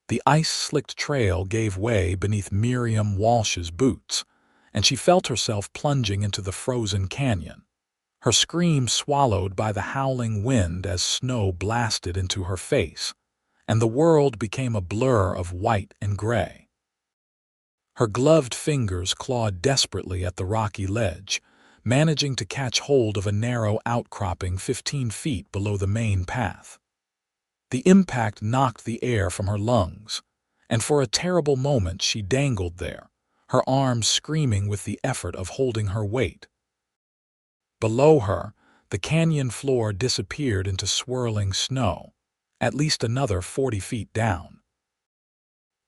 The ice-slicked trail gave way beneath Miriam Walsh's boots, and she felt herself plunging into the frozen canyon, her scream swallowed by the howling wind as snow blasted into her face, and the world became a blur of white and gray. Her gloved fingers clawed desperately at the rocky ledge, managing to catch hold of a narrow outcropping 15 feet below the main path. The impact knocked the air from her lungs, and for a terrible moment she dangled there, her arms screaming with the effort of holding her weight. Below her, the canyon floor disappeared into swirling snow, at least another 40 feet down.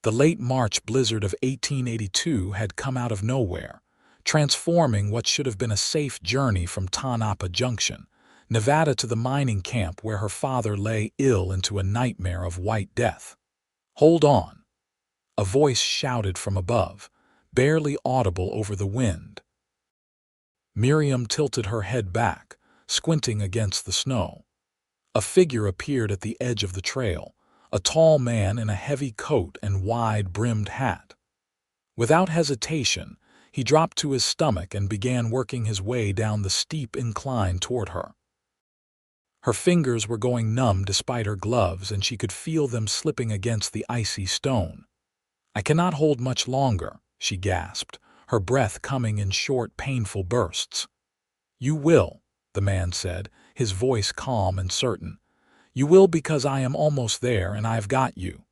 The late March blizzard of 1882 had come out of nowhere, transforming what should have been a safe journey from Tonopah Junction, Nevada, to the mining camp where her father lay ill into a nightmare of white death. "Hold on," a voice shouted from above, barely audible over the wind. Miriam tilted her head back, squinting against the snow. A figure appeared at the edge of the trail, a tall man in a heavy coat and wide-brimmed hat. Without hesitation, he dropped to his stomach and began working his way down the steep incline toward her. Her fingers were going numb despite her gloves, and she could feel them slipping against the icy stone. "I cannot hold much longer," she gasped, her breath coming in short, painful bursts. "You will," the man said, his voice calm and certain. "You will, because I am almost there and I've got you."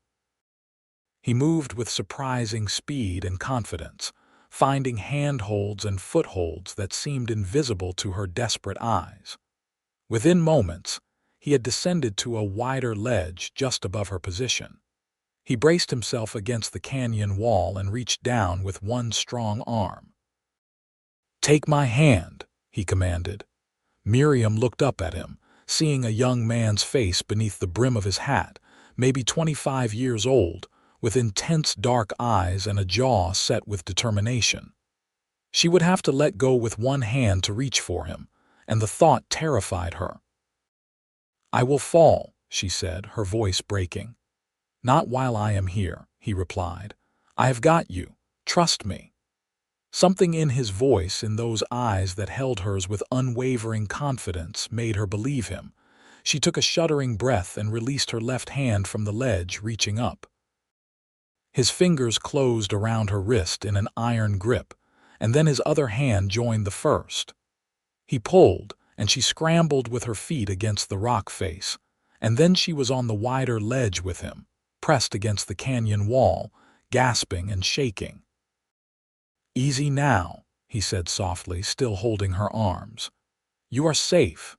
He moved with surprising speed and confidence, finding handholds and footholds that seemed invisible to her desperate eyes. Within moments, he had descended to a wider ledge just above her position. He braced himself against the canyon wall and reached down with one strong arm. "Take my hand," he commanded. Miriam looked up at him, seeing a young man's face beneath the brim of his hat, maybe 25 years old, with intense dark eyes and a jaw set with determination. She would have to let go with one hand to reach for him, and the thought terrified her. "I will fall," she said, her voice breaking. "Not while I am here," he replied. "I have got you. Trust me." Something in his voice, in those eyes that held hers with unwavering confidence, made her believe him. She took a shuddering breath and released her left hand from the ledge, reaching up. His fingers closed around her wrist in an iron grip, and then his other hand joined the first. He pulled, and she scrambled with her feet against the rock face, and then she was on the wider ledge with him, pressed against the canyon wall, gasping and shaking. "Easy now," he said softly, still holding her arms. "You are safe.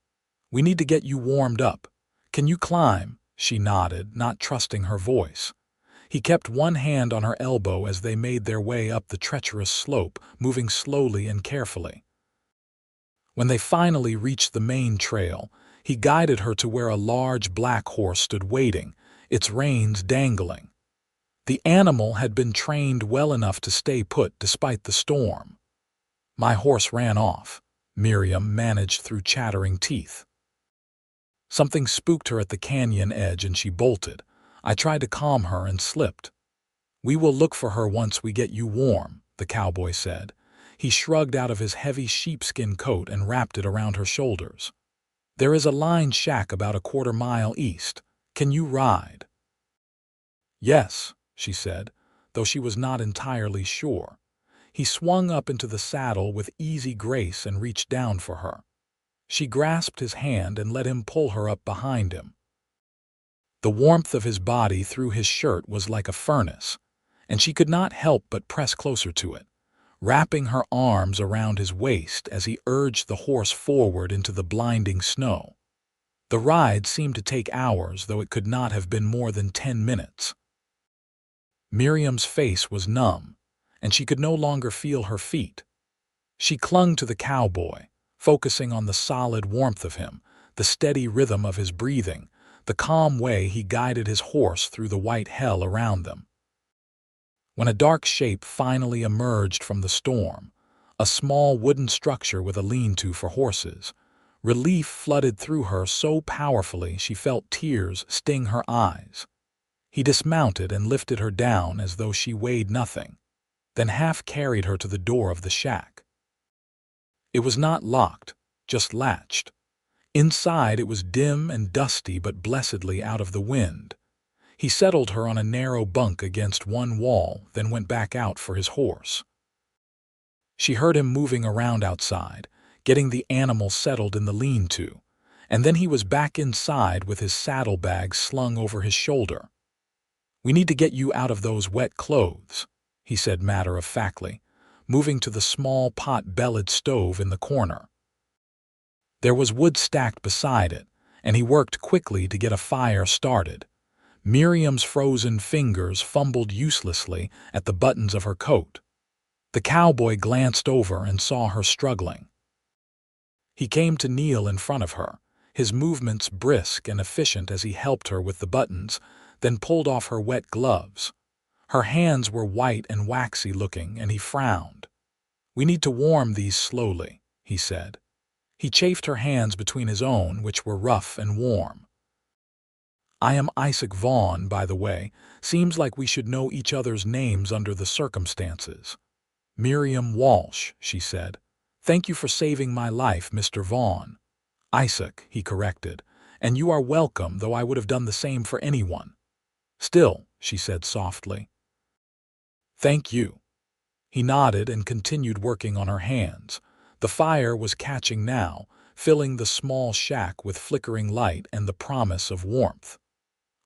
We need to get you warmed up. Can you climb?" She nodded, not trusting her voice. He kept one hand on her elbow as they made their way up the treacherous slope, moving slowly and carefully. When they finally reached the main trail, he guided her to where a large black horse stood waiting, its reins dangling. The animal had been trained well enough to stay put despite the storm. "My horse ran off," Miriam managed through chattering teeth. "Something spooked her at the canyon edge and she bolted. I tried to calm her and slipped." "We will look for her once we get you warm," the cowboy said. He shrugged out of his heavy sheepskin coat and wrapped it around her shoulders. "There is a line shack about a quarter-mile east. Can you ride?" "Yes," she said, though she was not entirely sure. He swung up into the saddle with easy grace and reached down for her. She grasped his hand and let him pull her up behind him. The warmth of his body through his shirt was like a furnace, and she could not help but press closer to it, wrapping her arms around his waist as he urged the horse forward into the blinding snow. The ride seemed to take hours, though it could not have been more than 10 minutes. Miriam's face was numb, and she could no longer feel her feet. She clung to the cowboy, focusing on the solid warmth of him, the steady rhythm of his breathing, the calm way he guided his horse through the white hell around them. When a dark shape finally emerged from the storm, a small wooden structure with a lean-to for horses, relief flooded through her so powerfully she felt tears sting her eyes. He dismounted and lifted her down as though she weighed nothing, then half carried her to the door of the shack. It was not locked, just latched. Inside it was dim and dusty but blessedly out of the wind. He settled her on a narrow bunk against one wall, then went back out for his horse. She heard him moving around outside, getting the animal settled in the lean-to, and then he was back inside with his saddlebags slung over his shoulder. "We need to get you out of those wet clothes," he said matter-of-factly, moving to the small pot-bellied stove in the corner. There was wood stacked beside it, and he worked quickly to get a fire started. Miriam's frozen fingers fumbled uselessly at the buttons of her coat. The cowboy glanced over and saw her struggling. He came to kneel in front of her, his movements brisk and efficient as he helped her with the buttons, then pulled off her wet gloves. Her hands were white and waxy-looking, and he frowned. "We need to warm these slowly," he said. He chafed her hands between his own, which were rough and warm. "I am Isaac Vaughn, by the way. Seems like we should know each other's names under the circumstances." "Miriam Walsh," she said. "Thank you for saving my life, Mr. Vaughn." "Isaac," he corrected. "And you are welcome, though I would have done the same for anyone." "Still," she said softly. "Thank you." He nodded and continued working on her hands. The fire was catching now, filling the small shack with flickering light and the promise of warmth.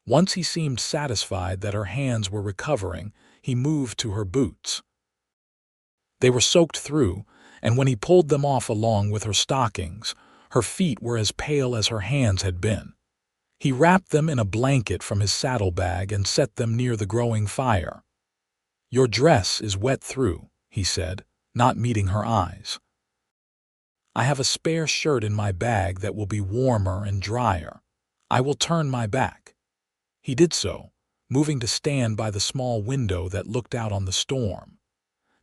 Once he seemed satisfied that her hands were recovering, he moved to her boots. They were soaked through, and when he pulled them off along with her stockings, her feet were as pale as her hands had been. He wrapped them in a blanket from his saddlebag and set them near the growing fire. "Your dress is wet through," he said, not meeting her eyes. "I have a spare shirt in my bag that will be warmer and drier. I will turn my back." He did so, moving to stand by the small window that looked out on the storm.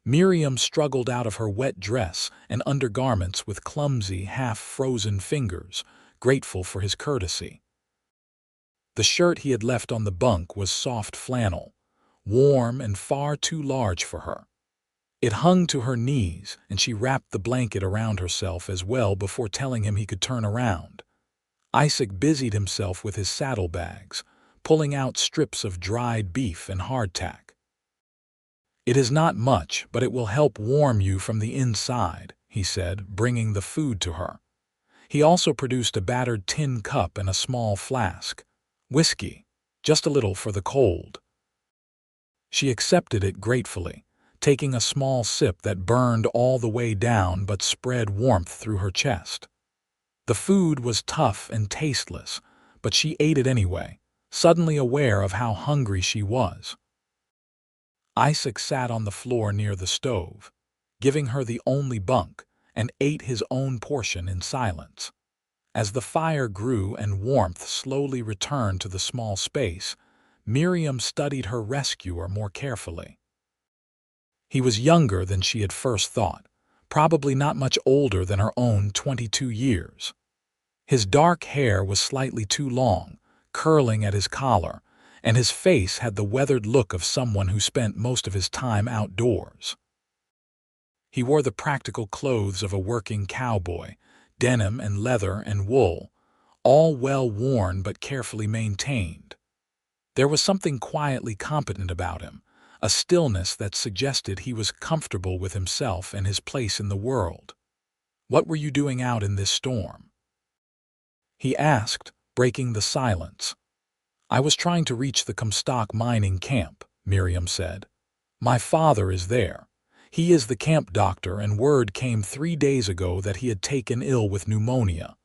Miriam struggled out of her wet dress and undergarments with clumsy, half-frozen fingers, grateful for his courtesy. The shirt he had left on the bunk was soft flannel, warm and far too large for her. It hung to her knees, and she wrapped the blanket around herself as well before telling him he could turn around. Isaac busied himself with his saddlebags, pulling out strips of dried beef and hardtack. "It is not much, but it will help warm you from the inside," he said, bringing the food to her. He also produced a battered tin cup and a small flask. "Whiskey, just a little for the cold." She accepted it gratefully, taking a small sip that burned all the way down but spread warmth through her chest. The food was tough and tasteless, but she ate it anyway, suddenly aware of how hungry she was. Isaac sat on the floor near the stove, giving her the only bunk, and ate his own portion in silence. As the fire grew and warmth slowly returned to the small space, Miriam studied her rescuer more carefully. He was younger than she had first thought, probably not much older than her own 22 years. His dark hair was slightly too long, curling at his collar, and his face had the weathered look of someone who spent most of his time outdoors. He wore the practical clothes of a working cowboy, denim and leather and wool, all well worn but carefully maintained. There was something quietly competent about him, a stillness that suggested he was comfortable with himself and his place in the world. "What were you doing out in this storm?" he asked, breaking the silence. "I was trying to reach the Comstock mining camp," Miriam said. "My father is there. He is the camp doctor, and word came 3 days ago that he had taken ill with pneumonia.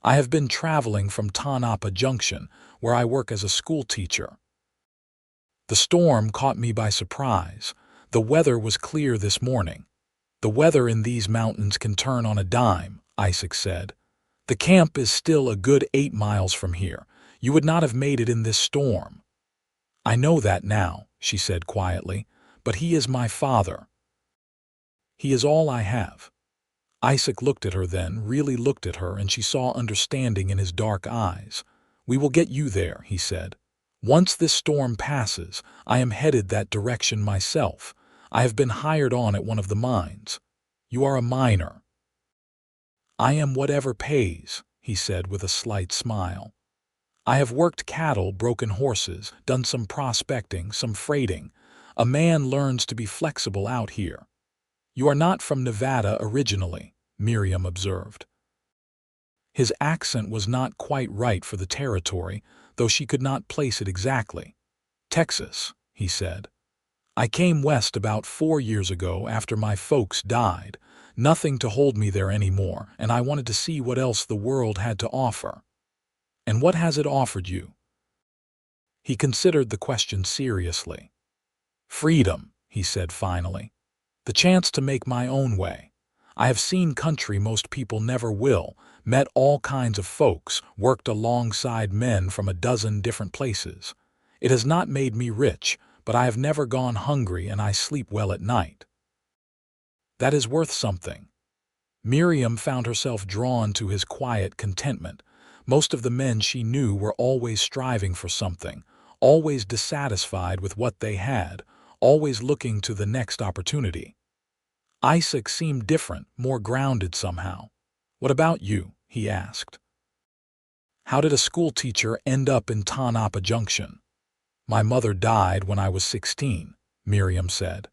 I have been traveling from Tonopah Junction, where I work as a school teacher. The storm caught me by surprise. The weather was clear this morning. The weather in these mountains can turn on a dime," Isaac said. "The camp is still a good 8 miles from here. You would not have made it in this storm." "I know that now," she said quietly, "but he is my father. He is all I have." Isaac looked at her then, really looked at her, and she saw understanding in his dark eyes. "We will get you there," he said. Once this storm passes, I am headed that direction myself. I have been hired on at one of the mines. You are a miner. I am whatever pays, he said with a slight smile. I have worked cattle, broken horses, done some prospecting, some freighting. A man learns to be flexible out here. You are not from Nevada originally, Miriam observed. His accent was not quite right for the territory, though she could not place it exactly. Texas, he said. I came west about 4 years ago after my folks died. Nothing to hold me there anymore, and I wanted to see what else the world had to offer. And what has it offered you? He considered the question seriously. Freedom, he said finally. The chance to make my own way. I have seen country most people never will, met all kinds of folks, worked alongside men from a dozen different places. It has not made me rich, but I have never gone hungry and I sleep well at night. That is worth something. Miriam found herself drawn to his quiet contentment. Most of the men she knew were always striving for something, always dissatisfied with what they had, always looking to the next opportunity. Isaac seemed different, more grounded somehow. What about you? He asked. How did a schoolteacher end up in Tonopah Junction? My mother died when I was 16, Miriam said.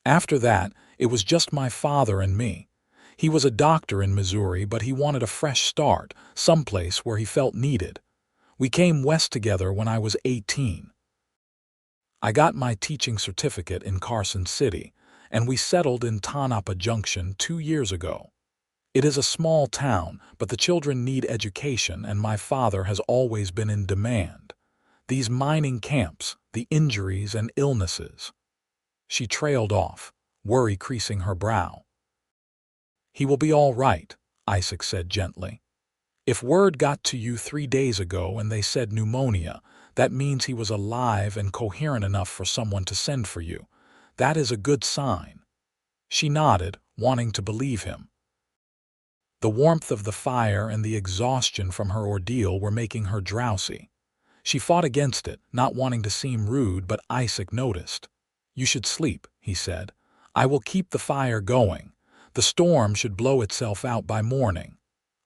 After that, it was just my father and me. He was a doctor in Missouri, but he wanted a fresh start, someplace where he felt needed. We came west together when I was 18. I got my teaching certificate in Carson City, and we settled in Tonopah Junction 2 years ago. It is a small town, but the children need education, and my father has always been in demand. These mining camps, the injuries and illnesses. She trailed off, worry creasing her brow. He will be all right, Isaac said gently. If word got to you 3 days ago and they said pneumonia, that means he was alive and coherent enough for someone to send for you. That is a good sign. She nodded, wanting to believe him. The warmth of the fire and the exhaustion from her ordeal were making her drowsy. She fought against it, not wanting to seem rude, but Isaac noticed. You should sleep, he said. I will keep the fire going. The storm should blow itself out by morning.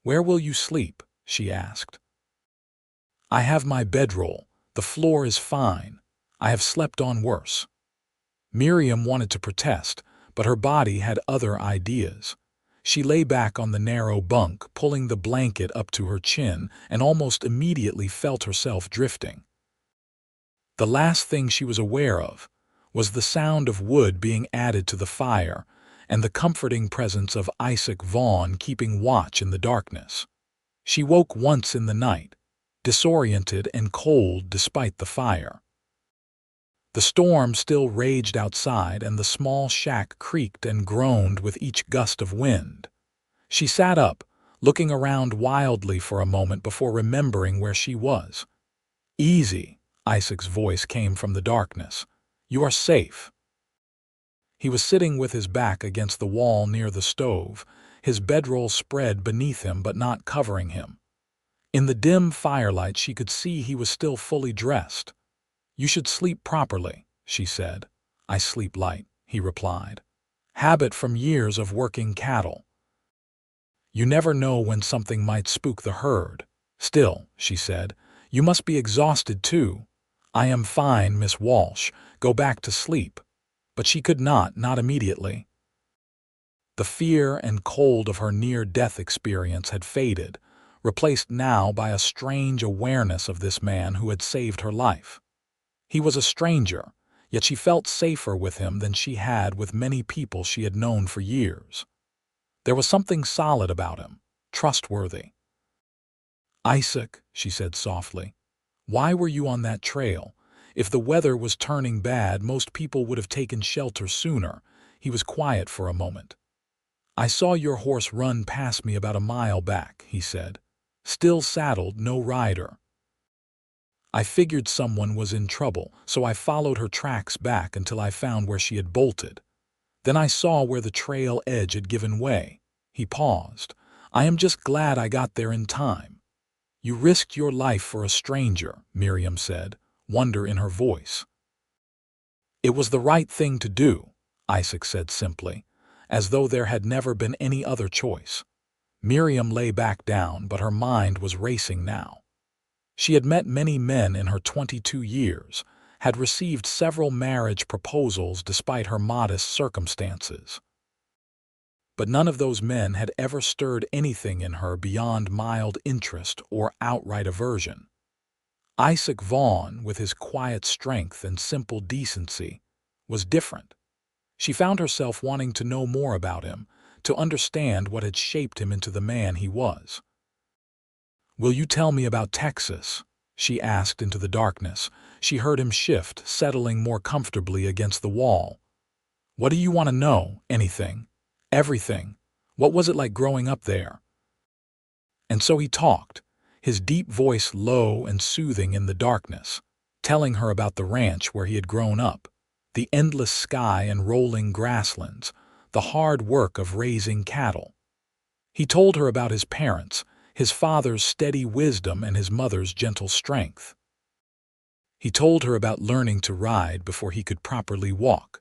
Where will you sleep? She asked. I have my bedroll. The floor is fine. I have slept on worse. Miriam wanted to protest, but her body had other ideas. She lay back on the narrow bunk, pulling the blanket up to her chin, and almost immediately felt herself drifting. The last thing she was aware of was the sound of wood being added to the fire and the comforting presence of Isaac Vaughn keeping watch in the darkness. She woke once in the night, disoriented and cold despite the fire. The storm still raged outside, and the small shack creaked and groaned with each gust of wind. She sat up, looking around wildly for a moment before remembering where she was. Easy, Isaac's voice came from the darkness. You are safe. He was sitting with his back against the wall near the stove, his bedroll spread beneath him but not covering him. In the dim firelight she could see he was still fully dressed. You should sleep properly, she said. I sleep light, he replied. Habit from years of working cattle. You never know when something might spook the herd. Still, she said, you must be exhausted too. I am fine, Miss Walsh. Go back to sleep. But she could not immediately. The fear and cold of her near-death experience had faded, replaced now by a strange awareness of this man who had saved her life. He was a stranger, yet she felt safer with him than she had with many people she had known for years. There was something solid about him, trustworthy. Isaac, she said softly, why were you on that trail? If the weather was turning bad, most people would have taken shelter sooner. He was quiet for a moment. I saw your horse run past me about a mile back, he said. Still saddled, no rider. I figured someone was in trouble, so I followed her tracks back until I found where she had bolted. Then I saw where the trail edge had given way. He paused. I am just glad I got there in time. You risked your life for a stranger, Miriam said. wonder in her voice. "It was the right thing to do," Isaac said simply, as though there had never been any other choice. Miriam lay back down, but her mind was racing now. She had met many men in her 22 years, had received several marriage proposals despite her modest circumstances. But none of those men had ever stirred anything in her beyond mild interest or outright aversion. Isaac Vaughn, with his quiet strength and simple decency, was different. She found herself wanting to know more about him, to understand what had shaped him into the man he was. "Will you tell me about Texas?" she asked into the darkness. She heard him shift, settling more comfortably against the wall. "What do you want to know? Anything? Everything. What was it like growing up there?" And so he talked, his deep voice low and soothing in the darkness, telling her about the ranch where he had grown up, the endless sky and rolling grasslands, the hard work of raising cattle. He told her about his parents, his father's steady wisdom and his mother's gentle strength. He told her about learning to ride before he could properly walk,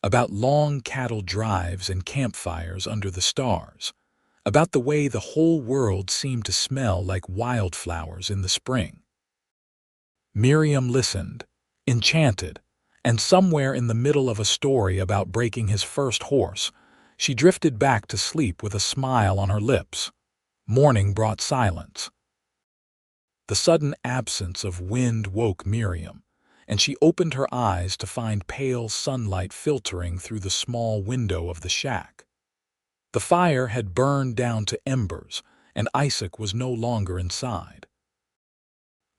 about long cattle drives and campfires under the stars, about the way the whole world seemed to smell like wildflowers in the spring. Miriam listened, enchanted, and somewhere in the middle of a story about breaking his first horse, she drifted back to sleep with a smile on her lips. Morning brought silence. The sudden absence of wind woke Miriam, and she opened her eyes to find pale sunlight filtering through the small window of the shack. The fire had burned down to embers, and Isaac was no longer inside.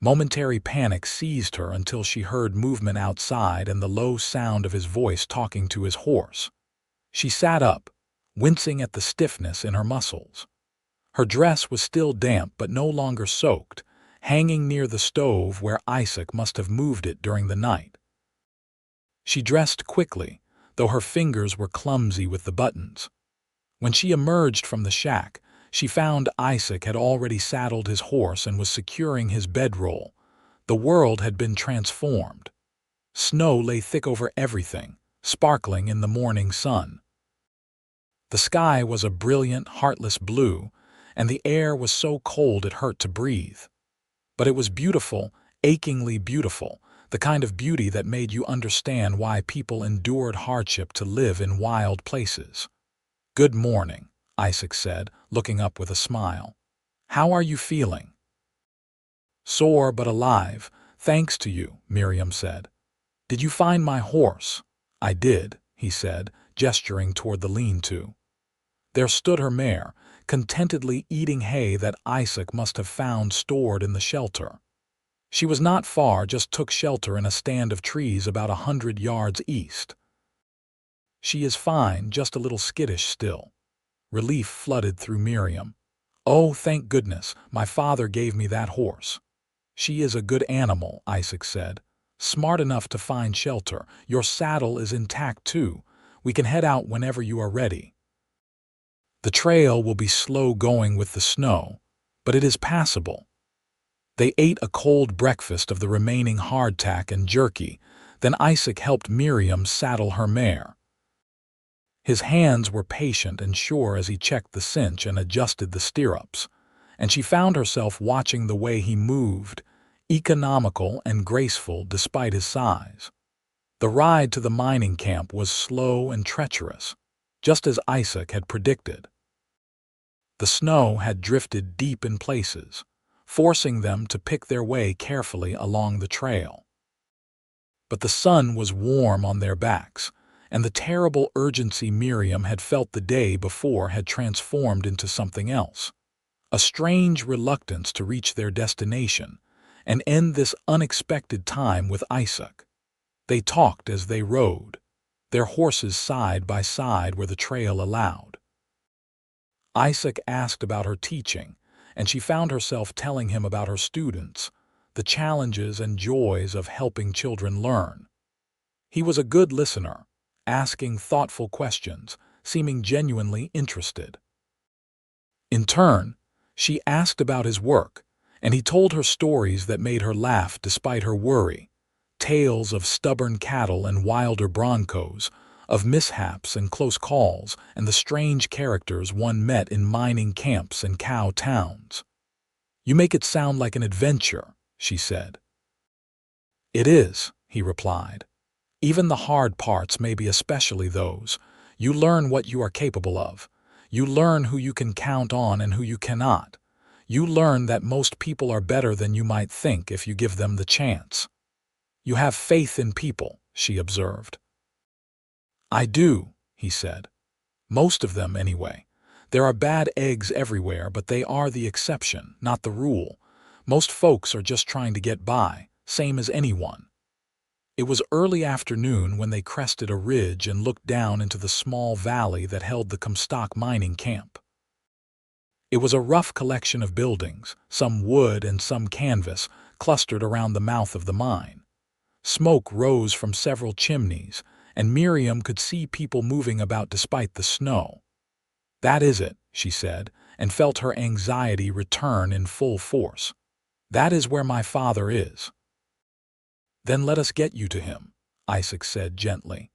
Momentary panic seized her until she heard movement outside and the low sound of his voice talking to his horse. She sat up, wincing at the stiffness in her muscles. Her dress was still damp but no longer soaked, hanging near the stove where Isaac must have moved it during the night. She dressed quickly, though her fingers were clumsy with the buttons. When she emerged from the shack, she found Isaac had already saddled his horse and was securing his bedroll. The world had been transformed. Snow lay thick over everything, sparkling in the morning sun. The sky was a brilliant, heartless blue, and the air was so cold it hurt to breathe. But it was beautiful, achingly beautiful, the kind of beauty that made you understand why people endured hardship to live in wild places. "Good morning," Isaac said, looking up with a smile. "How are you feeling?" "Sore but alive, thanks to you," Miriam said. "Did you find my horse?" "I did," he said, gesturing toward the lean-to. There stood her mare, contentedly eating hay that Isaac must have found stored in the shelter. She was not far, just took shelter in a stand of trees about 100 yards east. "She is fine, just a little skittish still." Relief flooded through Miriam. "Oh, thank goodness, my father gave me that horse." "She is a good animal," Isaac said. "Smart enough to find shelter. Your saddle is intact too. We can head out whenever you are ready. The trail will be slow going with the snow, but it is passable." They ate a cold breakfast of the remaining hardtack and jerky, then Isaac helped Miriam saddle her mare. His hands were patient and sure as he checked the cinch and adjusted the stirrups, and she found herself watching the way he moved, economical and graceful despite his size. The ride to the mining camp was slow and treacherous, just as Isaac had predicted. The snow had drifted deep in places, forcing them to pick their way carefully along the trail. But the sun was warm on their backs, and the terrible urgency Miriam had felt the day before had transformed into something else, a strange reluctance to reach their destination and end this unexpected time with Isaac. They talked as they rode, their horses side by side where the trail allowed. Isaac asked about her teaching, and she found herself telling him about her students, the challenges and joys of helping children learn. He was a good listener, asking thoughtful questions, seeming genuinely interested. In turn, she asked about his work, and he told her stories that made her laugh despite her worry, tales of stubborn cattle and wilder broncos, of mishaps and close calls, and the strange characters one met in mining camps and cow towns. "You make it sound like an adventure," she said. "It is," he replied. "Even the hard parts, maybe especially those. You learn what you are capable of. You learn who you can count on and who you cannot. You learn that most people are better than you might think if you give them the chance." "You have faith in people," she observed. "I do," he said. "Most of them, anyway. There are bad eggs everywhere, but they are the exception, not the rule. Most folks are just trying to get by, same as anyone." It was early afternoon when they crested a ridge and looked down into the small valley that held the Comstock mining camp. It was a rough collection of buildings, some wood and some canvas, clustered around the mouth of the mine. Smoke rose from several chimneys, and Miriam could see people moving about despite the snow. "That is it," she said, and felt her anxiety return in full force. "That is where my father is." "Then let us get you to him," Isaac said gently.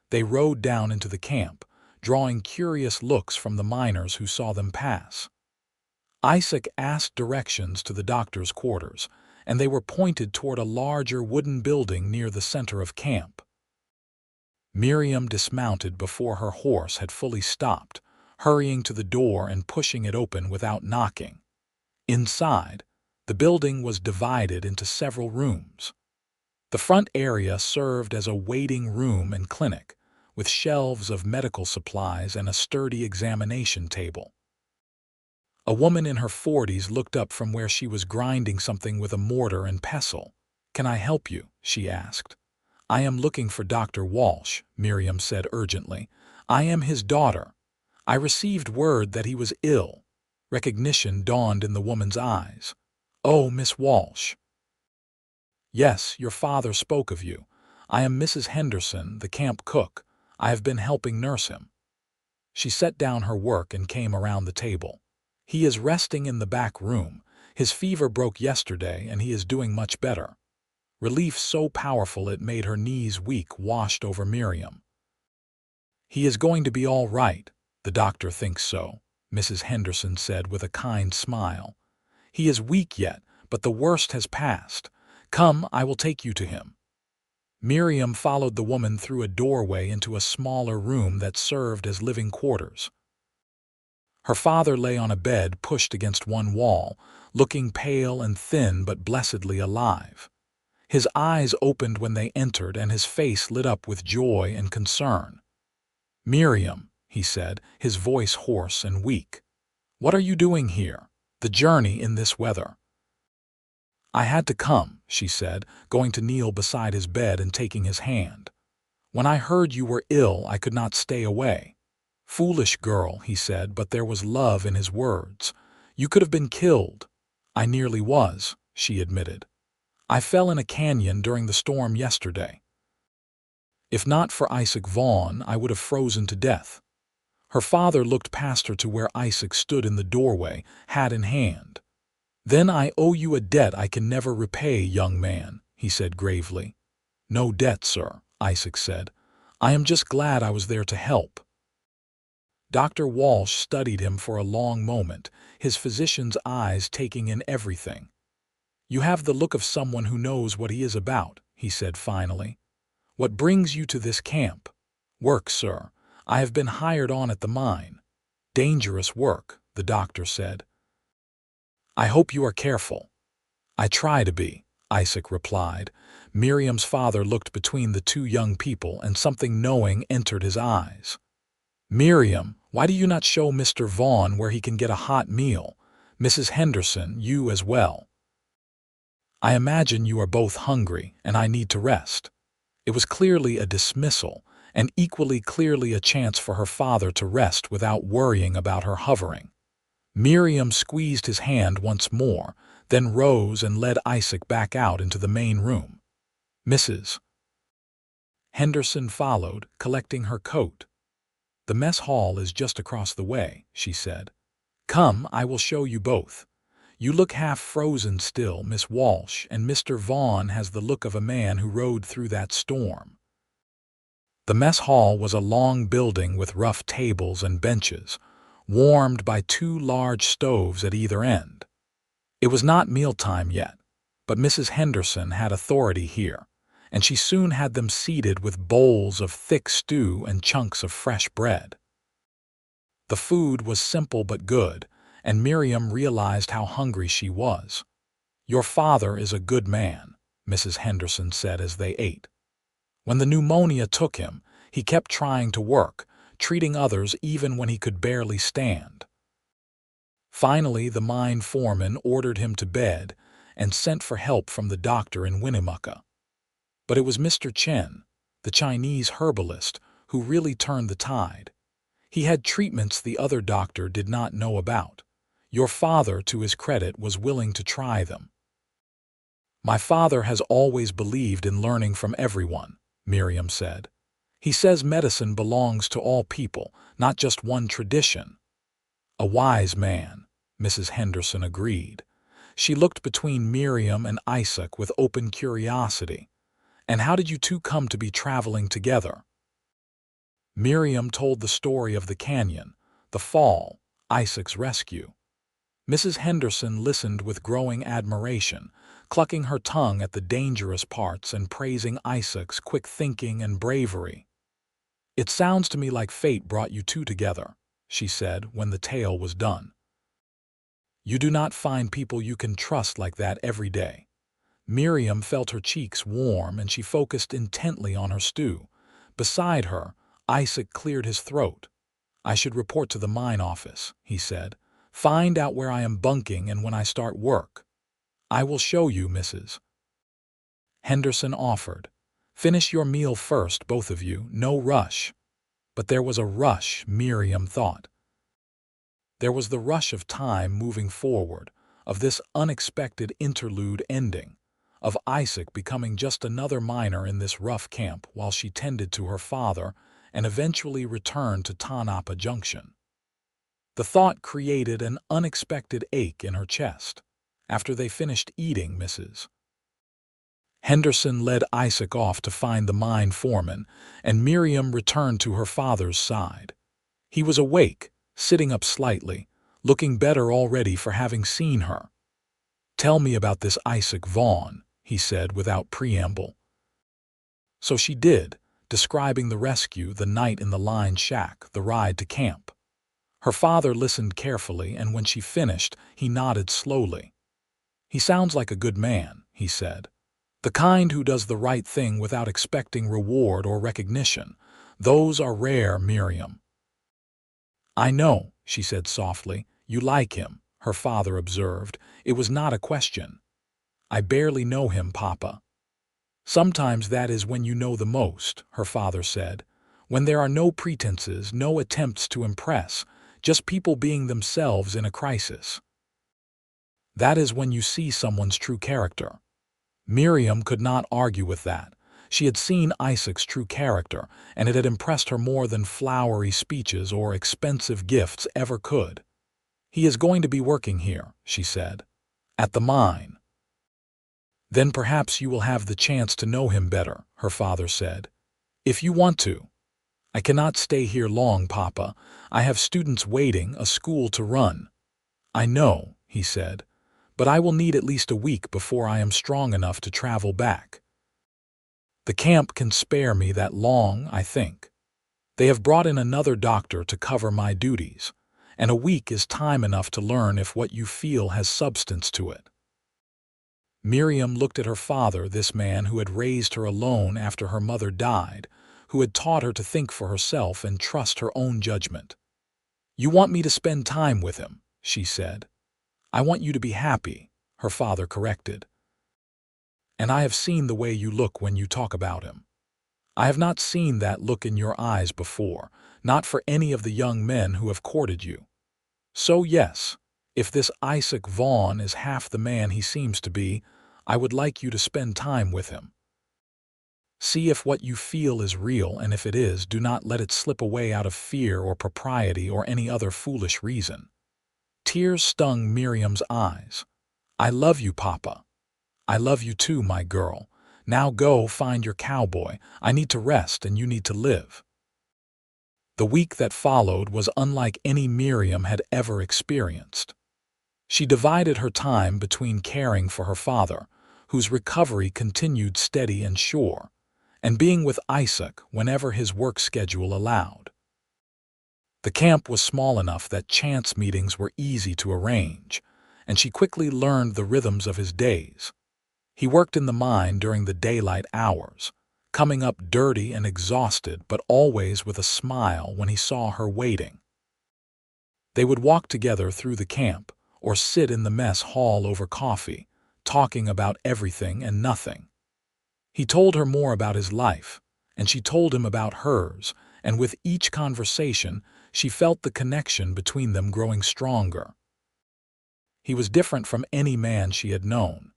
They rode down into the camp, drawing curious looks from the miners who saw them pass. Isaac asked directions to the doctor's quarters, and they were pointed toward a larger wooden building near the center of camp. Miriam dismounted before her horse had fully stopped, hurrying to the door and pushing it open without knocking. Inside, the building was divided into several rooms. The front area served as a waiting room and clinic, with shelves of medical supplies and a sturdy examination table. A woman in her 40s looked up from where she was grinding something with a mortar and pestle. "Can I help you?" she asked. "I am looking for Dr. Walsh," Miriam said urgently. "I am his daughter. I received word that he was ill." Recognition dawned in the woman's eyes. "Oh, Miss Walsh." "Yes, your father spoke of you. I am Mrs. Henderson, the camp cook. I have been helping nurse him." She set down her work and came around the table. "He is resting in the back room. His fever broke yesterday and he is doing much better." Relief so powerful it made her knees weak washed over Miriam. "He is going to be all right. The doctor thinks so," Mrs. Henderson said with a kind smile. "He is weak yet, but the worst has passed. Come, I will take you to him." Miriam followed the woman through a doorway into a smaller room that served as living quarters. Her father lay on a bed pushed against one wall, looking pale and thin but blessedly alive. His eyes opened when they entered and his face lit up with joy and concern. "Miriam," he said, his voice hoarse and weak. "What are you doing here? The journey in this weather?" "I had to come," she said, going to kneel beside his bed and taking his hand. "When I heard you were ill, I could not stay away." "Foolish girl," he said, but there was love in his words. "You could have been killed." "I nearly was," she admitted. "I fell in a canyon during the storm yesterday. If not for Isaac Vaughn, I would have frozen to death." Her father looked past her to where Isaac stood in the doorway, hat in hand. "Then I owe you a debt I can never repay, young man," he said gravely. "No debt, sir," Isaac said. "I am just glad I was there to help." Dr. Walsh studied him for a long moment, his physician's eyes taking in everything. "You have the look of someone who knows what he is about," he said finally. "What brings you to this camp?" "Work, sir. I have been hired on at the mine." "Dangerous work," the doctor said. "I hope you are careful." "I try to be," Isaac replied. Miriam's father looked between the two young people and something knowing entered his eyes. "Miriam, why do you not show Mr. Vaughn where he can get a hot meal? Mrs. Henderson, you as well. I imagine you are both hungry, and I need to rest." It was clearly a dismissal, and equally clearly a chance for her father to rest without worrying about her hovering. Miriam squeezed his hand once more, then rose and led Isaac back out into the main room. Mrs. Henderson followed, collecting her coat. "The mess hall is just across the way," she said. "Come, I will show you both. You look half frozen still, Miss Walsh, and Mr. Vaughn has the look of a man who rode through that storm." The mess hall was a long building with rough tables and benches, warmed by two large stoves at either end. It was not mealtime yet, but Mrs. Henderson had authority here, and she soon had them seated with bowls of thick stew and chunks of fresh bread. The food was simple but good, and Miriam realized how hungry she was. "Your father is a good man," Mrs. Henderson said as they ate. "When the pneumonia took him, he kept trying to work, treating others even when he could barely stand. Finally, the mine foreman ordered him to bed and sent for help from the doctor in Winnemucca. But it was Mr. Chen, the Chinese herbalist, who really turned the tide. He had treatments the other doctor did not know about. Your father, to his credit, was willing to try them." "My father has always believed in learning from everyone," Miriam said. "He says medicine belongs to all people, not just one tradition." "A wise man," Mrs. Henderson agreed. She looked between Miriam and Isaac with open curiosity. "And how did you two come to be traveling together?" Miriam told the story of the canyon, the fall, Isaac's rescue. Mrs. Henderson listened with growing admiration, clucking her tongue at the dangerous parts and praising Isaac's quick thinking and bravery. "It sounds to me like fate brought you two together," she said when the tale was done. "You do not find people you can trust like that every day." Miriam felt her cheeks warm and she focused intently on her stew. Beside her, Isaac cleared his throat. "I should report to the mine office," he said. "Find out where I am bunking and when I start work." "I will show you, Mrs. Henderson offered. "Finish your meal first, both of you, no rush." But there was a rush, Miriam thought. There was the rush of time moving forward, of this unexpected interlude ending, of Isaac becoming just another miner in this rough camp while she tended to her father and eventually returned to Tanapa Junction. The thought created an unexpected ache in her chest. After they finished eating, Mrs. Henderson led Isaac off to find the mine foreman, and Miriam returned to her father's side. He was awake, sitting up slightly, looking better already for having seen her. "Tell me about this Isaac Vaughn," he said without preamble. So she did, describing the rescue, the night in the line shack, the ride to camp. Her father listened carefully, and when she finished, he nodded slowly. "He sounds like a good man," he said. "The kind who does the right thing without expecting reward or recognition. Those are rare, Miriam." "I know," she said softly. "You like him," her father observed. "It was not a question." "I barely know him, Papa." "Sometimes that is when you know the most," her father said. "When there are no pretenses, no attempts to impress, just people being themselves in a crisis. That is when you see someone's true character." Miriam could not argue with that. She had seen Isaac's true character, and it had impressed her more than flowery speeches or expensive gifts ever could. "He is going to be working here," she said, "at the mine." "Then perhaps you will have the chance to know him better," her father said. "If you want to." "I cannot stay here long, Papa. I have students waiting, a school to run." "I know," he said, "but I will need at least a week before I am strong enough to travel back. The camp can spare me that long, I think. They have brought in another doctor to cover my duties, and a week is time enough to learn if what you feel has substance to it." Miriam looked at her father, this man who had raised her alone after her mother died, who had taught her to think for herself and trust her own judgment. "You want me to spend time with him," she said. "I want you to be happy," her father corrected. "And I have seen the way you look when you talk about him. I have not seen that look in your eyes before, not for any of the young men who have courted you. So yes, if this Isaac Vaughn is half the man he seems to be, I would like you to spend time with him. See if what you feel is real, and if it is, do not let it slip away out of fear or propriety or any other foolish reason. Tears stung Miriam's eyes. "I love you, Papa." "I love you too, my girl. Now go find your cowboy. I need to rest and you need to live." The week that followed was unlike any Miriam had ever experienced. She divided her time between caring for her father, whose recovery continued steady and sure, and being with Isaac whenever his work schedule allowed. The camp was small enough that chance meetings were easy to arrange, and she quickly learned the rhythms of his days. He worked in the mine during the daylight hours, coming up dirty and exhausted but always with a smile when he saw her waiting. They would walk together through the camp or sit in the mess hall over coffee, talking about everything and nothing. He told her more about his life, and she told him about hers, and with each conversation, she felt the connection between them growing stronger. He was different from any man she had known.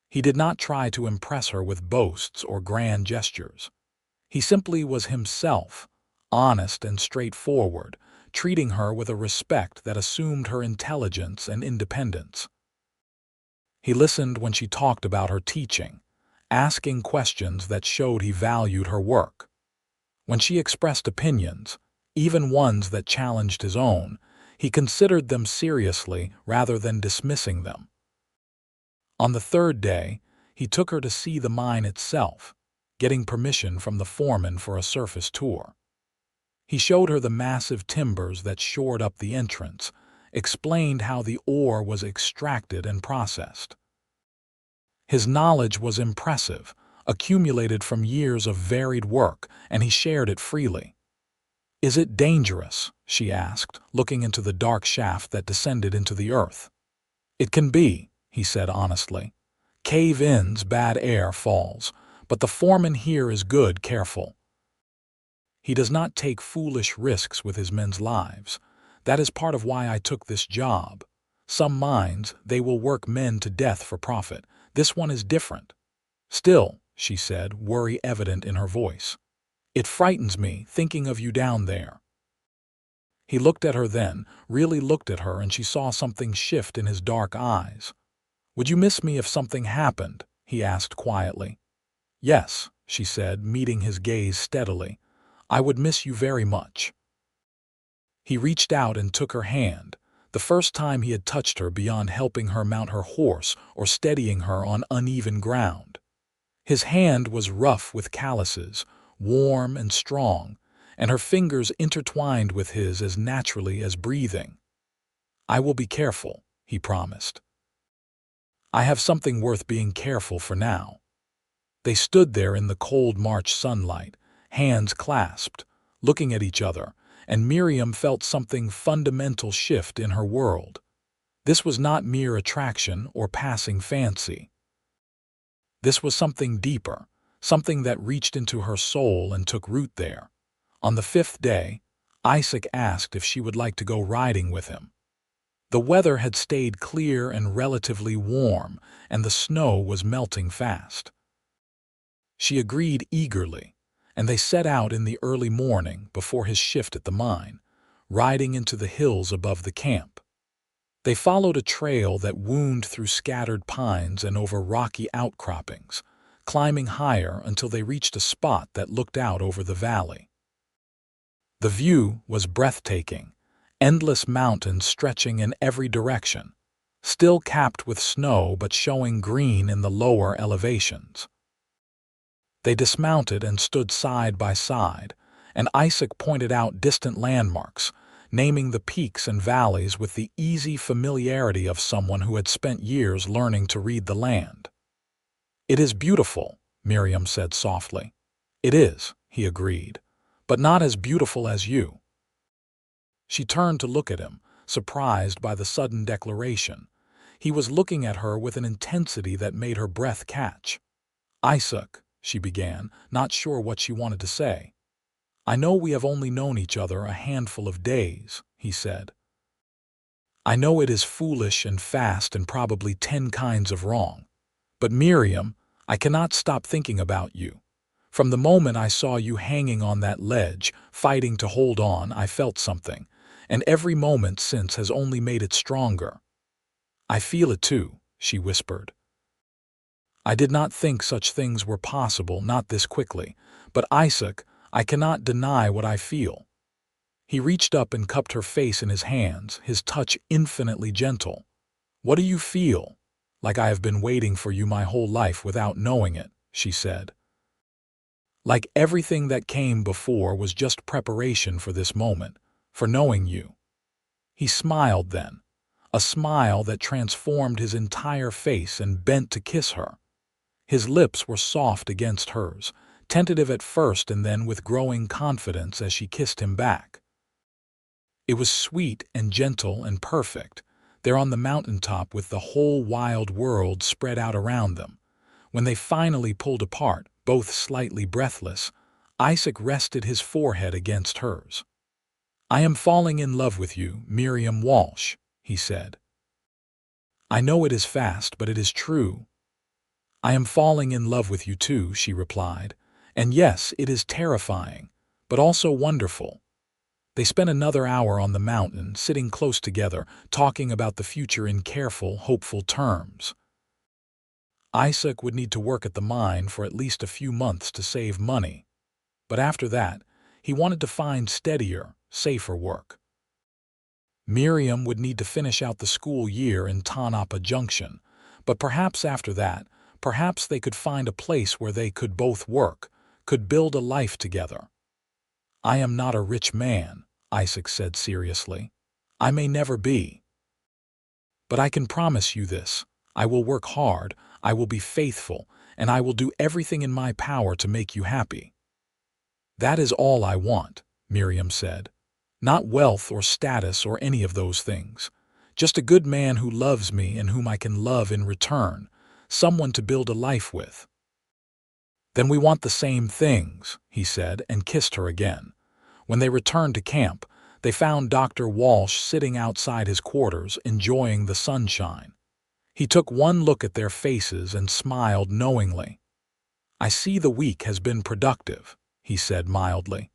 He did not try to impress her with boasts or grand gestures. He simply was himself, honest and straightforward, treating her with a respect that assumed her intelligence and independence. He listened when she talked about her teaching, asking questions that showed he valued her work. When she expressed opinions, even ones that challenged his own, he considered them seriously rather than dismissing them. On the third day, he took her to see the mine itself, getting permission from the foreman for a surface tour. He showed her the massive timbers that shored up the entrance, explained how the ore was extracted and processed. His knowledge was impressive, accumulated from years of varied work, and he shared it freely. "Is it dangerous?" she asked, looking into the dark shaft that descended into the earth. "It can be," he said honestly. "Cave-ins, bad air falls, but the foreman here is good, careful. He does not take foolish risks with his men's lives. That is part of why I took this job. Some mines, they will work men to death for profit. This one is different." "Still," she said, worry evident in her voice, "it frightens me thinking of you down there." He looked at her then, really looked at her, and she saw something shift in his dark eyes. "Would you miss me if something happened?" he asked quietly. "Yes," she said, meeting his gaze steadily. "I would miss you very much." He reached out and took her hand, the first time he had touched her beyond helping her mount her horse or steadying her on uneven ground. His hand was rough with calluses, warm and strong, and her fingers intertwined with his as naturally as breathing. "I will be careful," he promised. "I have something worth being careful for now." They stood there in the cold March sunlight, hands clasped, looking at each other, and Miriam felt something fundamental shift in her world. This was not mere attraction or passing fancy. This was something deeper, something that reached into her soul and took root there. On the fifth day, Isaac asked if she would like to go riding with him. The weather had stayed clear and relatively warm, and the snow was melting fast. She agreed eagerly, and they set out in the early morning before his shift at the mine, riding into the hills above the camp. They followed a trail that wound through scattered pines and over rocky outcroppings, climbing higher until they reached a spot that looked out over the valley. The view was breathtaking, endless mountains stretching in every direction, still capped with snow but showing green in the lower elevations. They dismounted and stood side by side, and Isaac pointed out distant landmarks, naming the peaks and valleys with the easy familiarity of someone who had spent years learning to read the land. "It is beautiful," Miriam said softly. "It is," he agreed, "but not as beautiful as you." She turned to look at him, surprised by the sudden declaration. He was looking at her with an intensity that made her breath catch. "Isaac," she began, not sure what she wanted to say. "I know we have only known each other a handful of days," he said. "I know it is foolish and fast and probably 10 kinds of wrong. But Miriam, I cannot stop thinking about you. From the moment I saw you hanging on that ledge, fighting to hold on, I felt something, and every moment since has only made it stronger. I feel it too, she whispered. I did not think such things were possible, not this quickly. But Isaac, I cannot deny what I feel. He reached up and cupped her face in his hands, his touch infinitely gentle. What do you feel? Like I have been waiting for you my whole life without knowing it, she said. Like everything that came before was just preparation for this moment, for knowing you. He smiled then, a smile that transformed his entire face, and bent to kiss her. His lips were soft against hers, tentative at first and then with growing confidence as she kissed him back. It was sweet and gentle and perfect, there on the mountaintop with the whole wild world spread out around them. When they finally pulled apart, both slightly breathless, Isaac rested his forehead against hers. I am falling in love with you, Miriam Walsh, he said. I know it is fast, but it is true. I am falling in love with you too, she replied. And yes, it is terrifying, but also wonderful. They spent another hour on the mountain, sitting close together, talking about the future in careful, hopeful terms. Isaac would need to work at the mine for at least a few months to save money. But after that, he wanted to find steadier, safer work. Miriam would need to finish out the school year in Tanapa Junction, but perhaps after that, perhaps they could find a place where they could both work, could build a life together. I am not a rich man, Isaac said seriously. I may never be. But I can promise you this. I will work hard, I will be faithful, and I will do everything in my power to make you happy. That is all I want, Miriam said. Not wealth or status or any of those things. Just a good man who loves me and whom I can love in return. Someone to build a life with. Then we want the same things, he said, and kissed her again. When they returned to camp, they found Dr. Walsh sitting outside his quarters, enjoying the sunshine. He took one look at their faces and smiled knowingly. I see the week has been productive, he said mildly.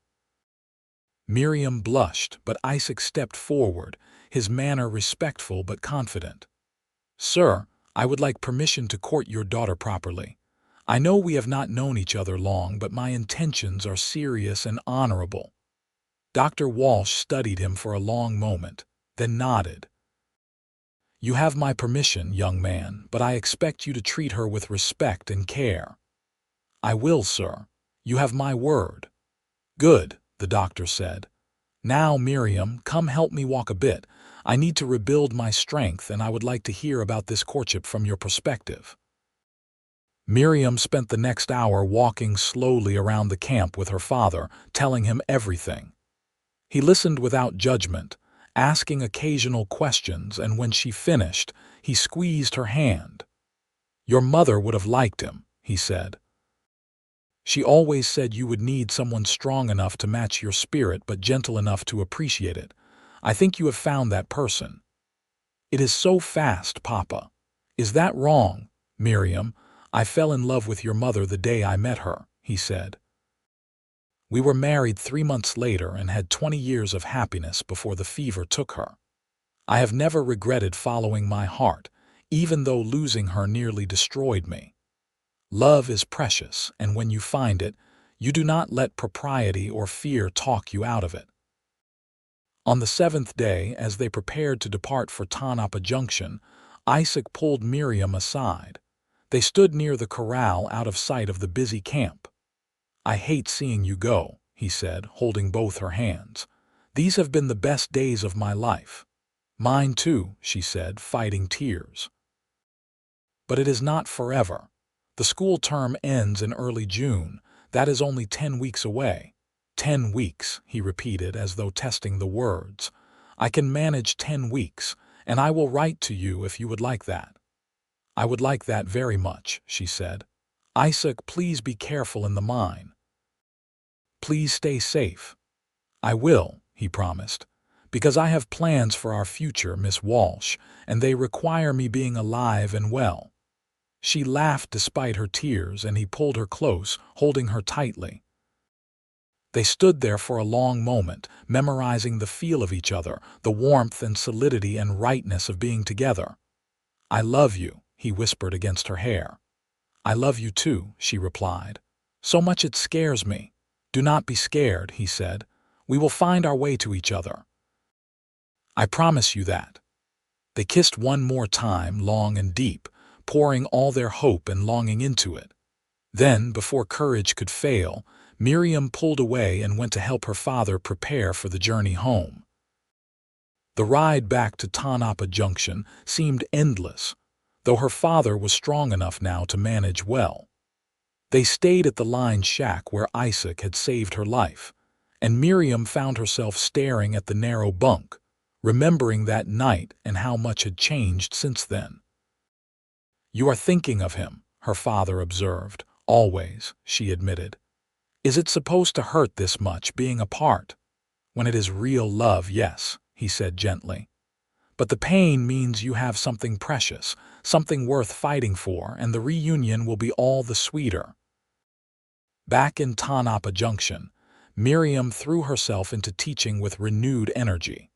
Miriam blushed, but Isaac stepped forward, his manner respectful but confident. Sir, I would like permission to court your daughter properly. I know we have not known each other long, but my intentions are serious and honorable. Dr. Walsh studied him for a long moment, then nodded. You have my permission, young man, but I expect you to treat her with respect and care. I will, sir. You have my word. Good, the doctor said. Now, Miriam, come help me walk a bit. I need to rebuild my strength, and I would like to hear about this courtship from your perspective. Miriam spent the next hour walking slowly around the camp with her father, telling him everything. He listened without judgment, asking occasional questions, and when she finished, he squeezed her hand. Your mother would have liked him, he said. She always said you would need someone strong enough to match your spirit but gentle enough to appreciate it. I think you have found that person. It is so fast, Papa. Is that wrong, Miriam? I fell in love with your mother the day I met her, he said. We were married 3 months later and had 20 years of happiness before the fever took her. I have never regretted following my heart, even though losing her nearly destroyed me. Love is precious, and when you find it, you do not let propriety or fear talk you out of it. On the 7th day, as they prepared to depart for Tanapa Junction, Isaac pulled Miriam aside. They stood near the corral out of sight of the busy camp. I hate seeing you go, he said, holding both her hands. These have been the best days of my life. Mine too, she said, fighting tears. But it is not forever. The school term ends in early June. That is only 10 weeks away. 10 weeks, he repeated as though testing the words. I can manage 10 weeks, and I will write to you if you would like that. I would like that very much, she said. Isaac, please be careful in the mine. Please stay safe. I will, he promised, because I have plans for our future, Miss Walsh, and they require me being alive and well. She laughed despite her tears, and he pulled her close, holding her tightly. They stood there for a long moment, memorizing the feel of each other, the warmth and solidity and rightness of being together. "I love you," he whispered against her hair. "I love you too," she replied. "So much it scares me." "Do not be scared," he said. "We will find our way to each other. I promise you that." They kissed one more time, long and deep, pouring all their hope and longing into it. Then, before courage could fail, Miriam pulled away and went to help her father prepare for the journey home. The ride back to Tanapa Junction seemed endless, though her father was strong enough now to manage well. They stayed at the line shack where Isaac had saved her life, and Miriam found herself staring at the narrow bunk, remembering that night and how much had changed since then. "You are thinking of him," her father observed. "Always," she admitted. "Is it supposed to hurt this much, being apart?" "When it is real love, yes," he said gently. "But the pain means you have something precious, something worth fighting for, and the reunion will be all the sweeter." Back in Tanapa Junction, Miriam threw herself into teaching with renewed energy.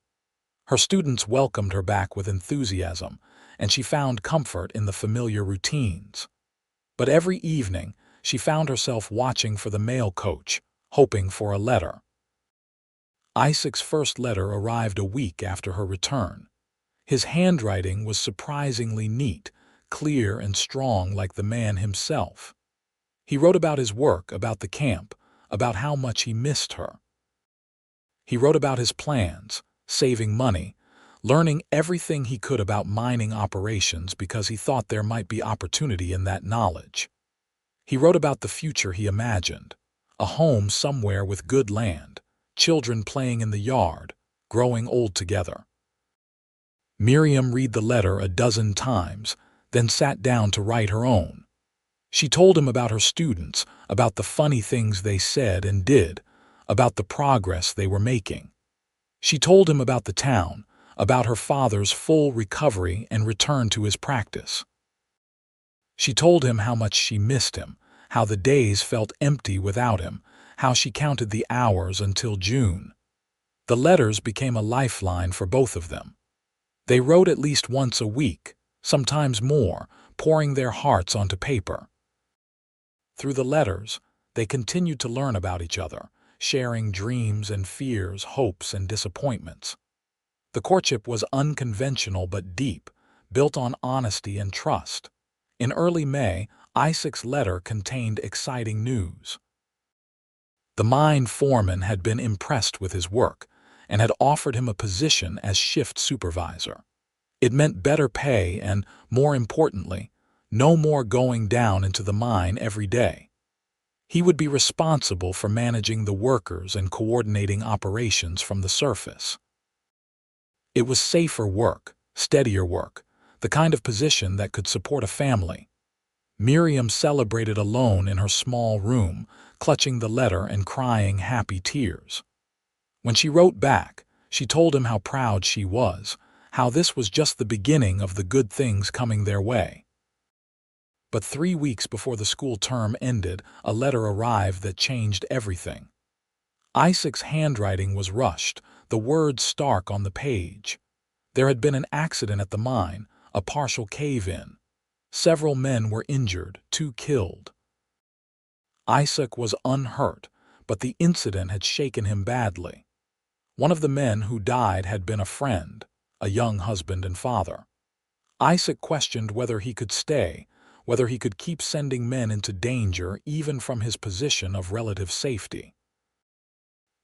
Her students welcomed her back with enthusiasm, and she found comfort in the familiar routines. But every evening, she found herself watching for the mail coach, hoping for a letter. Isaac's first letter arrived a week after her return. His handwriting was surprisingly neat, clear and strong like the man himself. He wrote about his work, about the camp, about how much he missed her. He wrote about his plans, saving money, learning everything he could about mining operations because he thought there might be opportunity in that knowledge. He wrote about the future he imagined, a home somewhere with good land, children playing in the yard, growing old together. Miriam read the letter a dozen times, then sat down to write her own. She told him about her students, about the funny things they said and did, about the progress they were making. She told him about the town, about her father's full recovery and return to his practice. She told him how much she missed him, how the days felt empty without him, how she counted the hours until June. The letters became a lifeline for both of them. They wrote at least once a week, sometimes more, pouring their hearts onto paper. Through the letters, they continued to learn about each other, sharing dreams and fears, hopes and disappointments. The courtship was unconventional but deep, built on honesty and trust. In early May, Isaac's letter contained exciting news. The mine foreman had been impressed with his work and had offered him a position as shift supervisor. It meant better pay and, more importantly, no more going down into the mine every day. He would be responsible for managing the workers and coordinating operations from the surface. It was safer work, steadier work, the kind of position that could support a family. Miriam celebrated alone in her small room, clutching the letter and crying happy tears. When she wrote back, she told him how proud she was, how this was just the beginning of the good things coming their way. But 3 weeks before the school term ended, a letter arrived that changed everything. Isaac's handwriting was rushed, the words stark on the page. There had been an accident at the mine, a partial cave-in. Several men were injured, 2 killed. Isaac was unhurt, but the incident had shaken him badly. One of the men who died had been a friend, a young husband and father. Isaac questioned whether he could stay, whether he could keep sending men into danger even from his position of relative safety.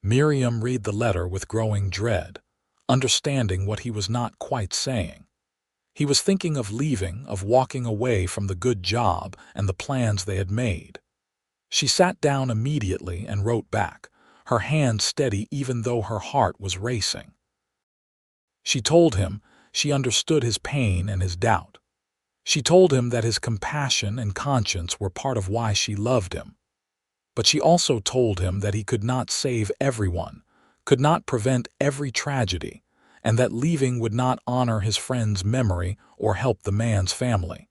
Miriam read the letter with growing dread, understanding what he was not quite saying. He was thinking of leaving, of walking away from the good job and the plans they had made. She sat down immediately and wrote back, her hand steady even though her heart was racing. She told him she understood his pain and his doubt. She told him that his compassion and conscience were part of why she loved him. But she also told him that he could not save everyone, could not prevent every tragedy, and that leaving would not honor his friend's memory or help the man's family.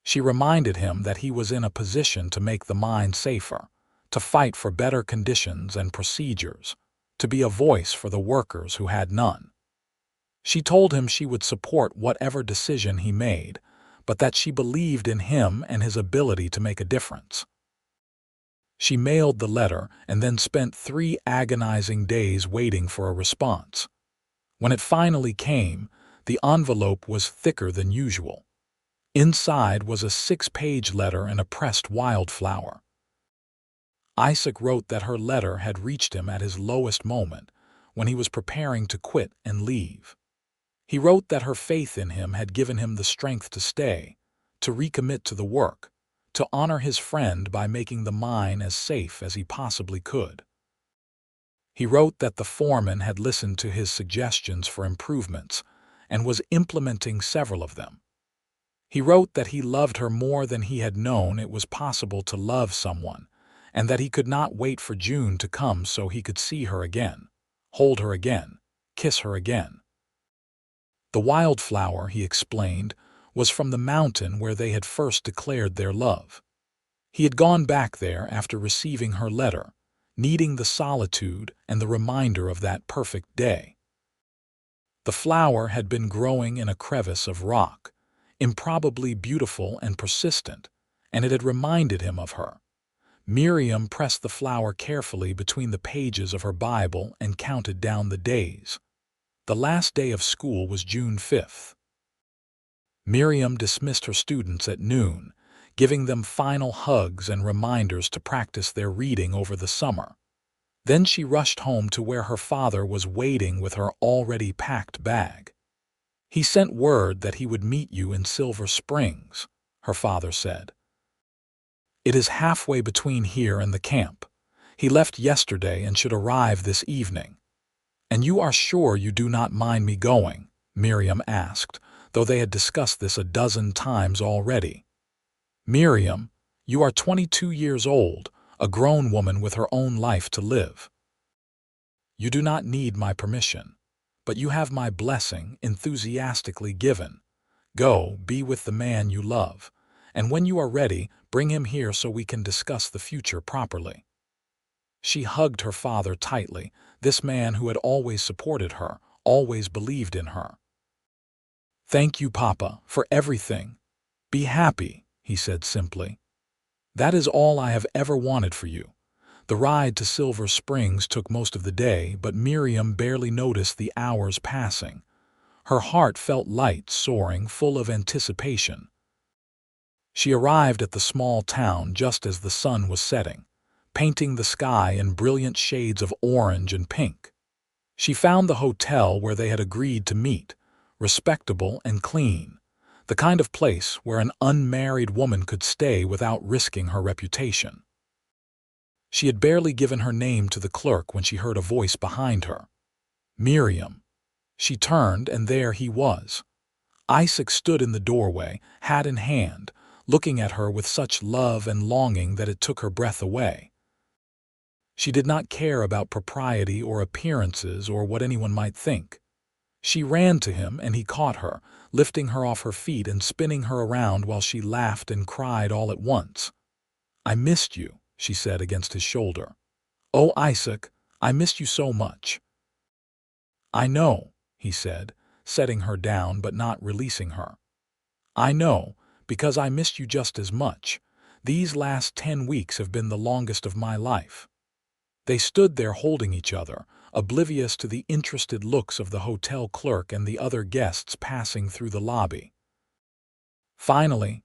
She reminded him that he was in a position to make the mine safer, to fight for better conditions and procedures, to be a voice for the workers who had none. She told him she would support whatever decision he made, but that she believed in him and his ability to make a difference. She mailed the letter and then spent 3 agonizing days waiting for a response. When it finally came, the envelope was thicker than usual. Inside was a 6-page letter and a pressed wildflower. Isaac wrote that her letter had reached him at his lowest moment, when he was preparing to quit and leave. He wrote that her faith in him had given him the strength to stay, to recommit to the work, to honor his friend by making the mine as safe as he possibly could. He wrote that the foreman had listened to his suggestions for improvements and was implementing several of them. He wrote that he loved her more than he had known it was possible to love someone, and that he could not wait for June to come so he could see her again, hold her again, kiss her again. The wildflower, he explained, was from the mountain where they had first declared their love. He had gone back there after receiving her letter, needing the solitude and the reminder of that perfect day. The flower had been growing in a crevice of rock, improbably beautiful and persistent, and it had reminded him of her. Miriam pressed the flower carefully between the pages of her Bible and counted down the days. The last day of school was June 5th. Miriam dismissed her students at noon, giving them final hugs and reminders to practice their reading over the summer. Then she rushed home to where her father was waiting with her already packed bag. "He sent word that he would meet you in Silver Springs," her father said. "It is halfway between here and the camp. He left yesterday and should arrive this evening." "And you are sure you do not mind me going?" Miriam asked, though they had discussed this a dozen times already. "Miriam, you are 22 years old, a grown woman with her own life to live. You do not need my permission, but you have my blessing enthusiastically given. Go, be with the man you love, and when you are ready, bring him here so we can discuss the future properly." She hugged her father tightly, this man who had always supported her, always believed in her. "Thank you, Papa, for everything. Be happy," he said simply. "That is all I have ever wanted for you." The ride to Silver Springs took most of the day, but Miriam barely noticed the hours passing. Her heart felt light, soaring, full of anticipation. She arrived at the small town just as the sun was setting, painting the sky in brilliant shades of orange and pink. She found the hotel where they had agreed to meet, respectable and clean, the kind of place where an unmarried woman could stay without risking her reputation. She had barely given her name to the clerk when she heard a voice behind her. "Miriam." She turned, and there he was. Isaac stood in the doorway, hat in hand, looking at her with such love and longing that it took her breath away. She did not care about propriety or appearances or what anyone might think. She ran to him and he caught her, lifting her off her feet and spinning her around while she laughed and cried all at once. "I missed you," she said against his shoulder. "Oh, Isaac, I missed you so much." "I know," he said, setting her down but not releasing her. "I know, because I missed you just as much. These last 10 weeks have been the longest of my life." They stood there holding each other, oblivious to the interested looks of the hotel clerk and the other guests passing through the lobby. Finally,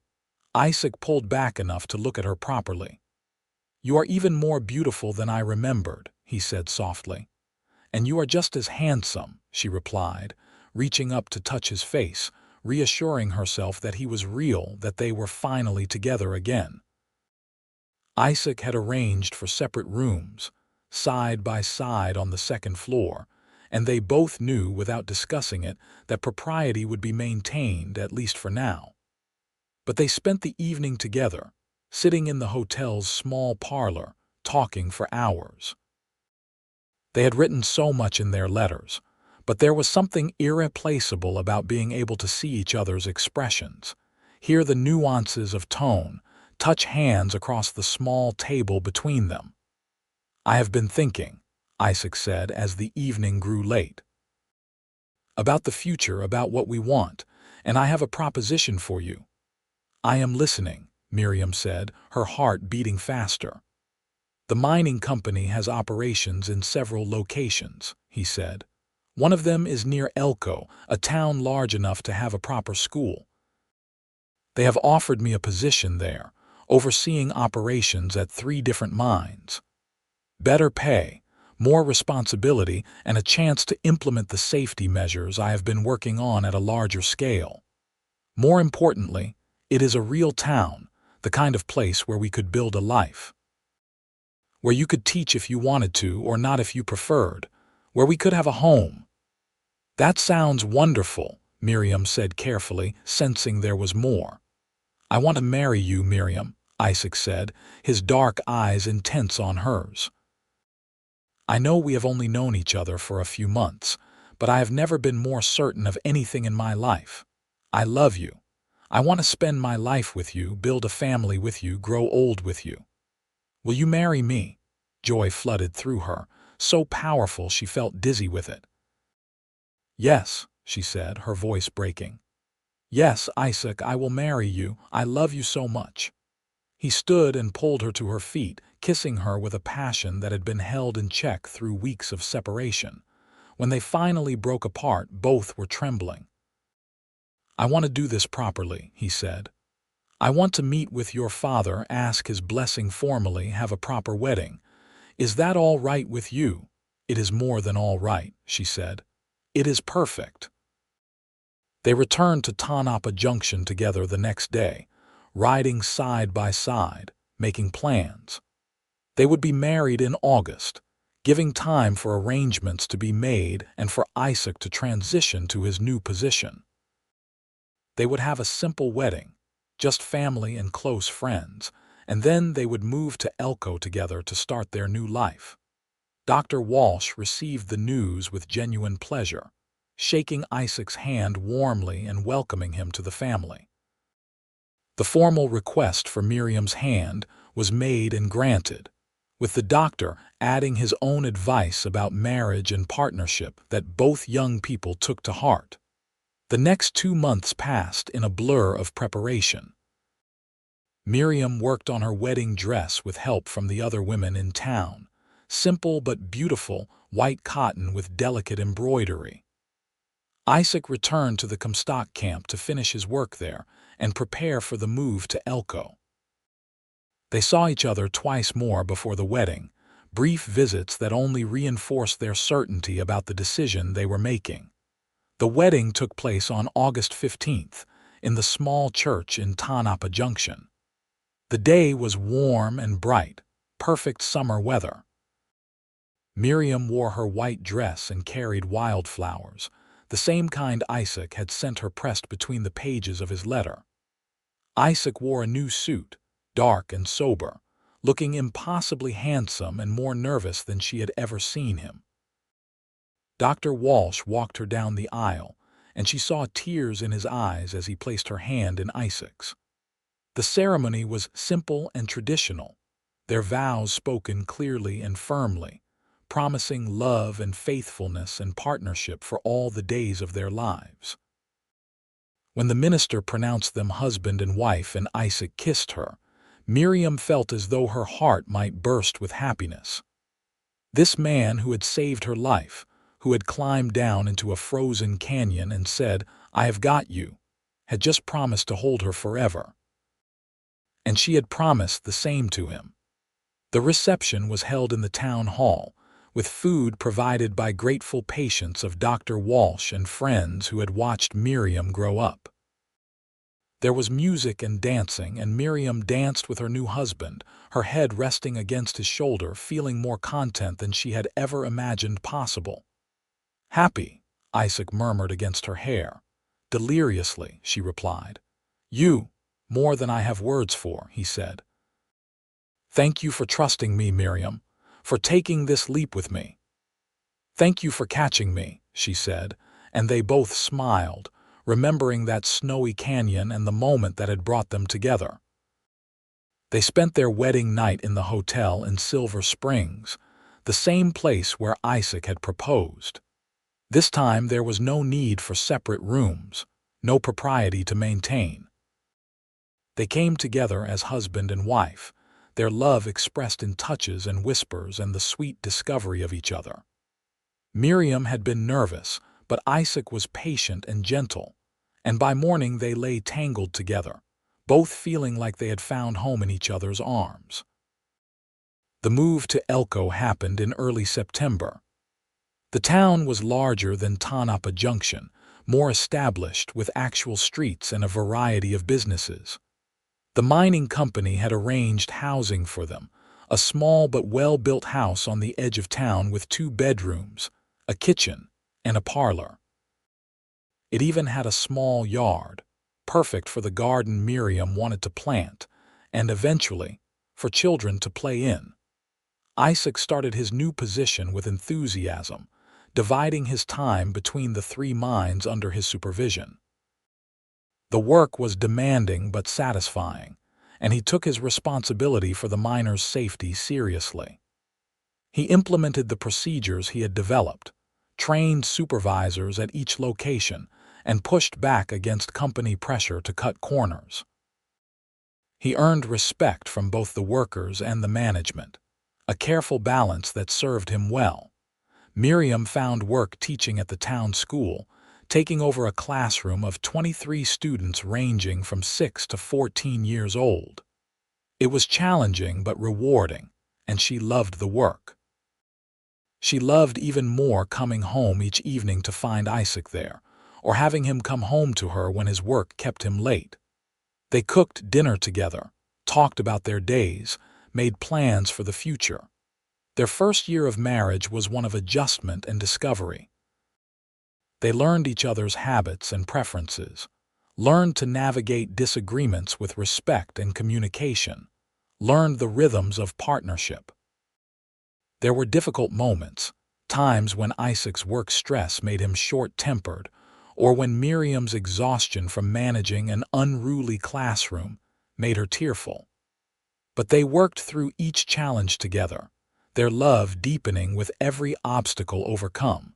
Isaac pulled back enough to look at her properly. "You are even more beautiful than I remembered," he said softly. "And you are just as handsome," she replied, reaching up to touch his face, reassuring herself that he was real, that they were finally together again. Isaac had arranged for separate rooms, side by side on the second floor, and they both knew without discussing it that propriety would be maintained, at least for now. But they spent the evening together, sitting in the hotel's small parlor, talking for hours. They had written so much in their letters, but there was something irreplaceable about being able to see each other's expressions, hear the nuances of tone, touch hands across the small table between them. I have been thinking, Isaac said as the evening grew late. About the future, about what we want, and I have a proposition for you. I am listening, Miriam said, her heart beating faster. The mining company has operations in several locations, he said. One of them is near Elko, a town large enough to have a proper school. They have offered me a position there, overseeing operations at 3 different mines. Better pay, more responsibility, and a chance to implement the safety measures I have been working on at a larger scale. More importantly, it is a real town, the kind of place where we could build a life. Where you could teach if you wanted to or not if you preferred, where we could have a home. That sounds wonderful, Miriam said carefully, sensing there was more. I want to marry you, Miriam, Isaac said, his dark eyes intense on hers. I know we have only known each other for a few months, but I have never been more certain of anything in my life. I love you. I want to spend my life with you, build a family with you, grow old with you. Will you marry me? Joy flooded through her, so powerful she felt dizzy with it. Yes, she said, her voice breaking. Yes, Isaac, I will marry you. I love you so much. He stood and pulled her to her feet, kissing her with a passion that had been held in check through weeks of separation. When they finally broke apart, both were trembling. I want to do this properly, he said. I want to meet with your father, ask his blessing formally, have a proper wedding. Is that all right with you? It is more than all right, she said. It is perfect. They returned to Tanapa Junction together the next day, riding side by side, making plans. They would be married in August, giving time for arrangements to be made and for Isaac to transition to his new position. They would have a simple wedding, just family and close friends, and then they would move to Elko together to start their new life. Dr. Walsh received the news with genuine pleasure, shaking Isaac's hand warmly and welcoming him to the family. The formal request for Miriam's hand was made and granted, with the doctor adding his own advice about marriage and partnership that both young people took to heart. The next 2 months passed in a blur of preparation. Miriam worked on her wedding dress with help from the other women in town, simple but beautiful, white cotton with delicate embroidery. Isaac returned to the Comstock camp to finish his work there and prepare for the move to Elko. They saw each other twice more before the wedding, brief visits that only reinforced their certainty about the decision they were making. The wedding took place on August 15th in the small church in Tanapa Junction. The day was warm and bright, perfect summer weather. Miriam wore her white dress and carried wildflowers, the same kind Isaac had sent her pressed between the pages of his letter. Isaac wore a new suit, dark and sober, looking impossibly handsome and more nervous than she had ever seen him. Dr. Walsh walked her down the aisle, and she saw tears in his eyes as he placed her hand in Isaac's. The ceremony was simple and traditional, their vows spoken clearly and firmly, promising love and faithfulness and partnership for all the days of their lives. When the minister pronounced them husband and wife and Isaac kissed her, Miriam felt as though her heart might burst with happiness. This man who had saved her life, who had climbed down into a frozen canyon and said, "I have got you," had just promised to hold her forever. And she had promised the same to him. The reception was held in the town hall, with food provided by grateful patients of Dr. Walsh and friends who had watched Miriam grow up. There was music and dancing, and Miriam danced with her new husband, her head resting against his shoulder, feeling more content than she had ever imagined possible. "Happy," Isaac murmured against her hair. "Deliriously," she replied. "You, more than I have words for," he said. "Thank you for trusting me, Miriam, for taking this leap with me." "Thank you for catching me," she said, and they both smiled, remembering that snowy canyon and the moment that had brought them together. They spent their wedding night in the hotel in Silver Springs, the same place where Isaac had proposed. This time there was no need for separate rooms, no propriety to maintain. They came together as husband and wife, their love expressed in touches and whispers and the sweet discovery of each other. Miriam had been nervous, but Isaac was patient and gentle, and by morning they lay tangled together, both feeling like they had found home in each other's arms. The move to Elko happened in early September. The town was larger than Tonopah Junction, more established with actual streets and a variety of businesses. The mining company had arranged housing for them, a small but well-built house on the edge of town with 2 bedrooms, a kitchen, and a parlor. It even had a small yard, perfect for the garden Miriam wanted to plant, and eventually, for children to play in. Isaac started his new position with enthusiasm, dividing his time between the 3 mines under his supervision. The work was demanding but satisfying, and he took his responsibility for the miners' safety seriously. He implemented the procedures he had developed, trained supervisors at each location, and pushed back against company pressure to cut corners. He earned respect from both the workers and the management, a careful balance that served him well. Miriam found work teaching at the town school, taking over a classroom of 23 students ranging from 6 to 14 years old. It was challenging but rewarding, and she loved the work. She loved even more coming home each evening to find Isaac there, or having him come home to her when his work kept him late. They cooked dinner together, talked about their days, made plans for the future. Their first year of marriage was one of adjustment and discovery. They learned each other's habits and preferences, learned to navigate disagreements with respect and communication, learned the rhythms of partnership. There were difficult moments, times when Isaac's work stress made him short-tempered, or when Miriam's exhaustion from managing an unruly classroom made her tearful. But they worked through each challenge together, their love deepening with every obstacle overcome.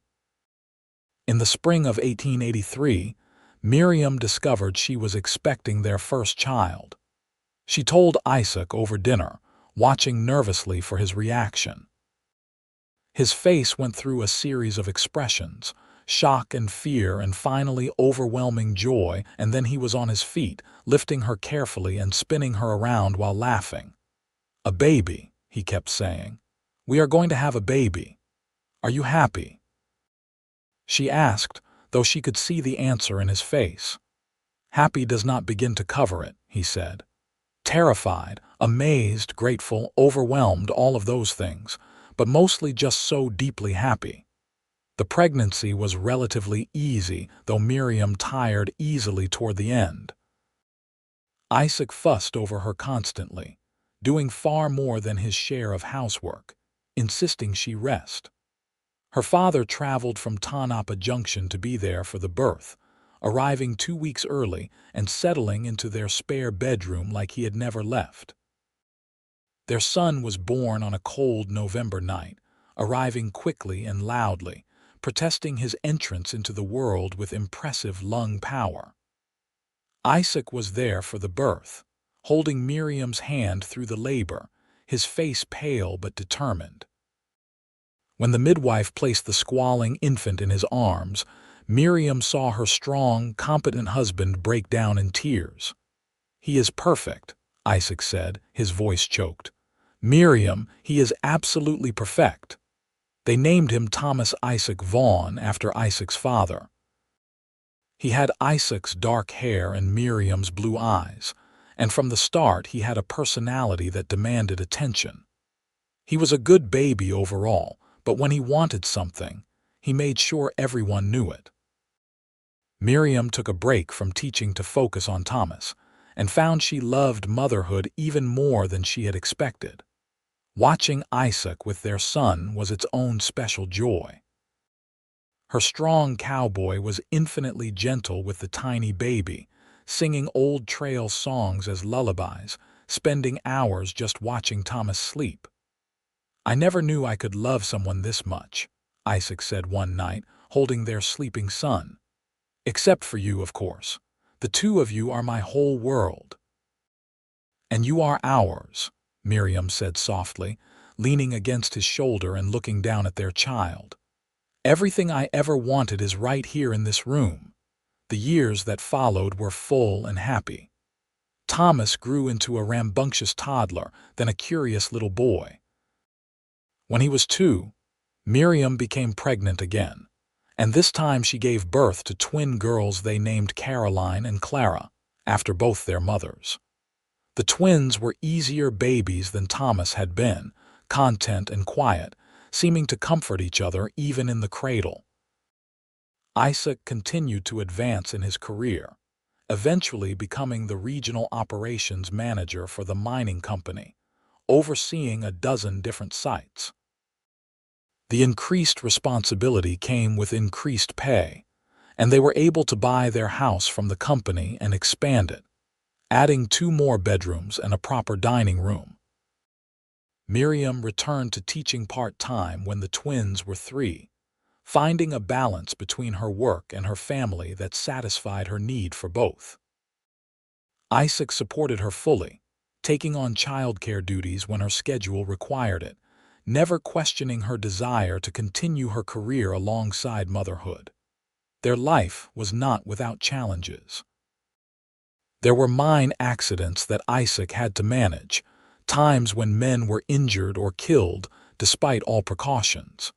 In the spring of 1883, Miriam discovered she was expecting their first child. She told Isaac over dinner, watching nervously for his reaction. His face went through a series of expressions, shock and fear and finally overwhelming joy, and then he was on his feet, lifting her carefully and spinning her around while laughing. "A baby," he kept saying. "We are going to have a baby. Are you happy?" She asked, though she could see the answer in his face. "Happy does not begin to cover it," he said. Terrified, amazed, grateful, overwhelmed, all of those things, but mostly just so deeply happy. The pregnancy was relatively easy, though Miriam tired easily toward the end. Isaac fussed over her constantly, doing far more than his share of housework, insisting she rest. Her father traveled from Tonopah Junction to be there for the birth, arriving 2 weeks early and settling into their spare bedroom like he had never left. Their son was born on a cold November night, arriving quickly and loudly, protesting his entrance into the world with impressive lung power. Isaac was there for the birth, holding Miriam's hand through the labor, his face pale but determined. When the midwife placed the squalling infant in his arms, Miriam saw her strong, competent husband break down in tears. "He is perfect," Isaac said, his voice choked. "Miriam, he is absolutely perfect." They named him Thomas Isaac Vaughn after Isaac's father. He had Isaac's dark hair and Miriam's blue eyes, and from the start he had a personality that demanded attention. He was a good baby overall, but when he wanted something, he made sure everyone knew it. Miriam took a break from teaching to focus on Thomas, and found she loved motherhood even more than she had expected. Watching Isaac with their son was its own special joy. Her strong Cowboy was infinitely gentle with the tiny baby, singing old trail songs as lullabies, spending hours just watching Thomas sleep. "I never knew I could love someone this much," Isaac said one night, holding their sleeping son. "Except for you, of course. The two of you are my whole world." "And you are ours," Miriam said softly, leaning against his shoulder and looking down at their child. "Everything I ever wanted is right here in this room." The years that followed were full and happy. Thomas grew into a rambunctious toddler, then a curious little boy. When he was 2, Miriam became pregnant again, and this time she gave birth to twin girls they named Caroline and Clara, after both their mothers. The twins were easier babies than Thomas had been, content and quiet, seeming to comfort each other even in the cradle. Isaac continued to advance in his career, eventually becoming the regional operations manager for the mining company, overseeing a dozen different sites. The increased responsibility came with increased pay, and they were able to buy their house from the company and expand it, adding 2 more bedrooms and a proper dining room. Miriam returned to teaching part-time when the twins were 3, finding a balance between her work and her family that satisfied her need for both. Isaac supported her fully, taking on childcare duties when her schedule required it, never questioning her desire to continue her career alongside motherhood. Their life was not without challenges. There were mine accidents that Isaac had to manage, times when men were injured or killed despite all precautions.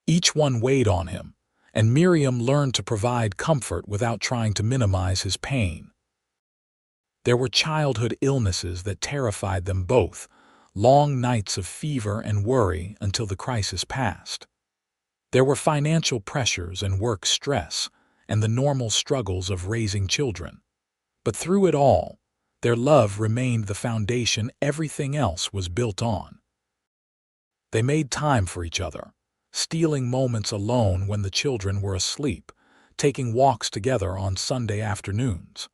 Each one weighed on him, and Miriam learned to provide comfort without trying to minimize his pain. There were childhood illnesses that terrified them both, long nights of fever and worry until the crisis passed. There were financial pressures and work stress, and the normal struggles of raising children. But through it all, their love remained the foundation everything else was built on. They made time for each other, stealing moments alone when the children were asleep, taking walks together on Sunday afternoons.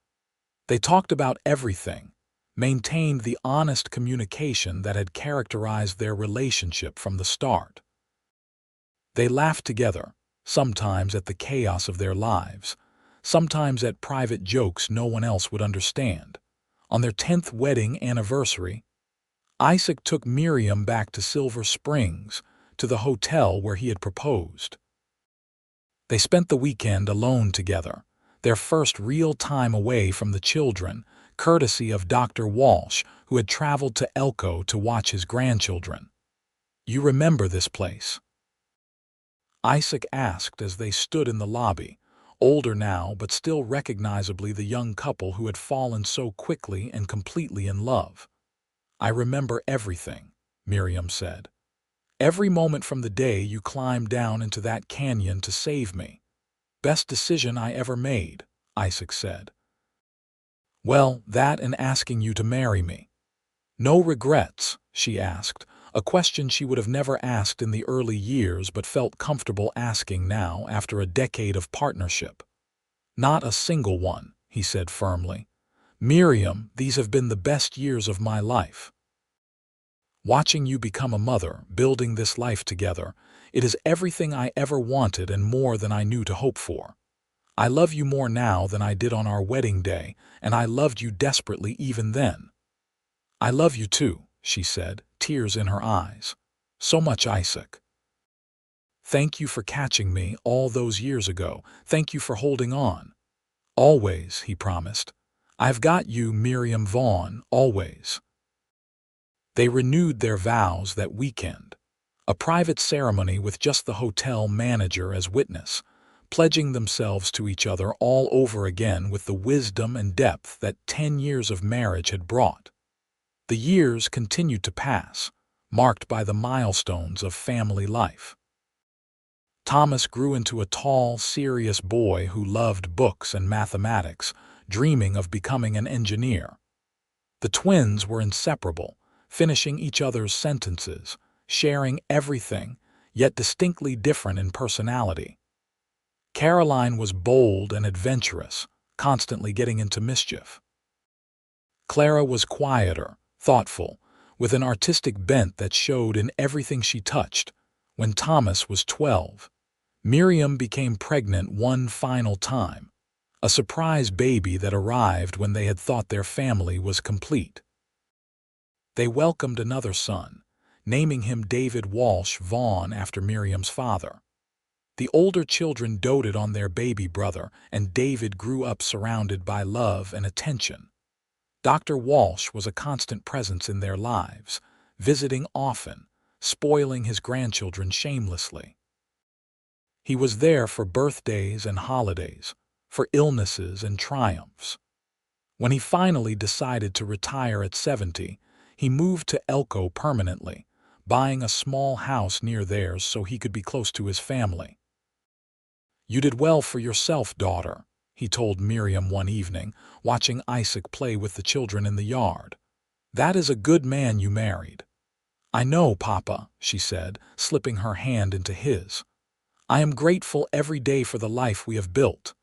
They talked about everything, maintained the honest communication that had characterized their relationship from the start. They laughed together, sometimes at the chaos of their lives, sometimes at private jokes no one else would understand. On their 10th wedding anniversary, Isaac took Miriam back to Silver Springs, to the hotel where he had proposed. They spent the weekend alone together, their first real time away from the children, courtesy of Dr. Walsh, who had traveled to Elko to watch his grandchildren. "You remember this place?" Isaac asked as they stood in the lobby, older now but still recognizably the young couple who had fallen so quickly and completely in love. "I remember everything," Miriam said. "Every moment from the day you climbed down into that canyon to save me. Best decision I ever made," Isaac said. "Well, that and asking you to marry me." "No regrets?" she asked, a question she would have never asked in the early years but felt comfortable asking now after a decade of partnership. "Not a single one," he said firmly. "Miriam, these have been the best years of my life. Watching you become a mother, building this life together, it is everything I ever wanted and more than I knew to hope for. I love you more now than I did on our wedding day, and I loved you desperately even then." "I love you too," she said, tears in her eyes. "So much, Isaac. Thank you for catching me all those years ago. Thank you for holding on." "Always," he promised. "I've got you, Miriam Vaughn, always." They renewed their vows that weekend, a private ceremony with just the hotel manager as witness, pledging themselves to each other all over again with the wisdom and depth that 10 years of marriage had brought. The years continued to pass, marked by the milestones of family life. Thomas grew into a tall, serious boy who loved books and mathematics, dreaming of becoming an engineer. The twins were inseparable, finishing each other's sentences, sharing everything, yet distinctly different in personality. Caroline was bold and adventurous, constantly getting into mischief. Clara was quieter, thoughtful, with an artistic bent that showed in everything she touched. When Thomas was 12, Miriam became pregnant one final time, a surprise baby that arrived when they had thought their family was complete. They welcomed another son, naming him David Walsh Vaughn after Miriam's father. The older children doted on their baby brother, and David grew up surrounded by love and attention. Dr. Walsh was a constant presence in their lives, visiting often, spoiling his grandchildren shamelessly. He was there for birthdays and holidays, for illnesses and triumphs. When he finally decided to retire at 70, he moved to Elko permanently, buying a small house near theirs so he could be close to his family. "You did well for yourself, daughter," he told Miriam one evening, watching Isaac play with the children in the yard. "That is a good man you married." "I know, Papa," she said, slipping her hand into his. "I am grateful every day for the life we have built."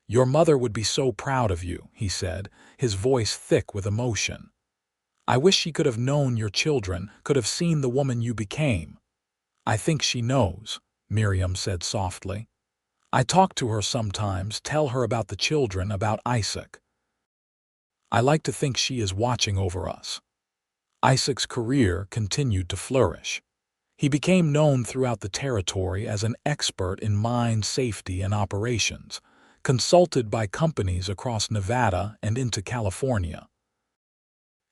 "Your mother would be so proud of you," he said, his voice thick with emotion. "I wish she could have known your children, could have seen the woman you became." "I think she knows," Miriam said softly. "I talk to her sometimes, tell her about the children, about Isaac. I like to think she is watching over us." Isaac's career continued to flourish. He became known throughout the territory as an expert in mine safety and operations, consulted by companies across Nevada and into California.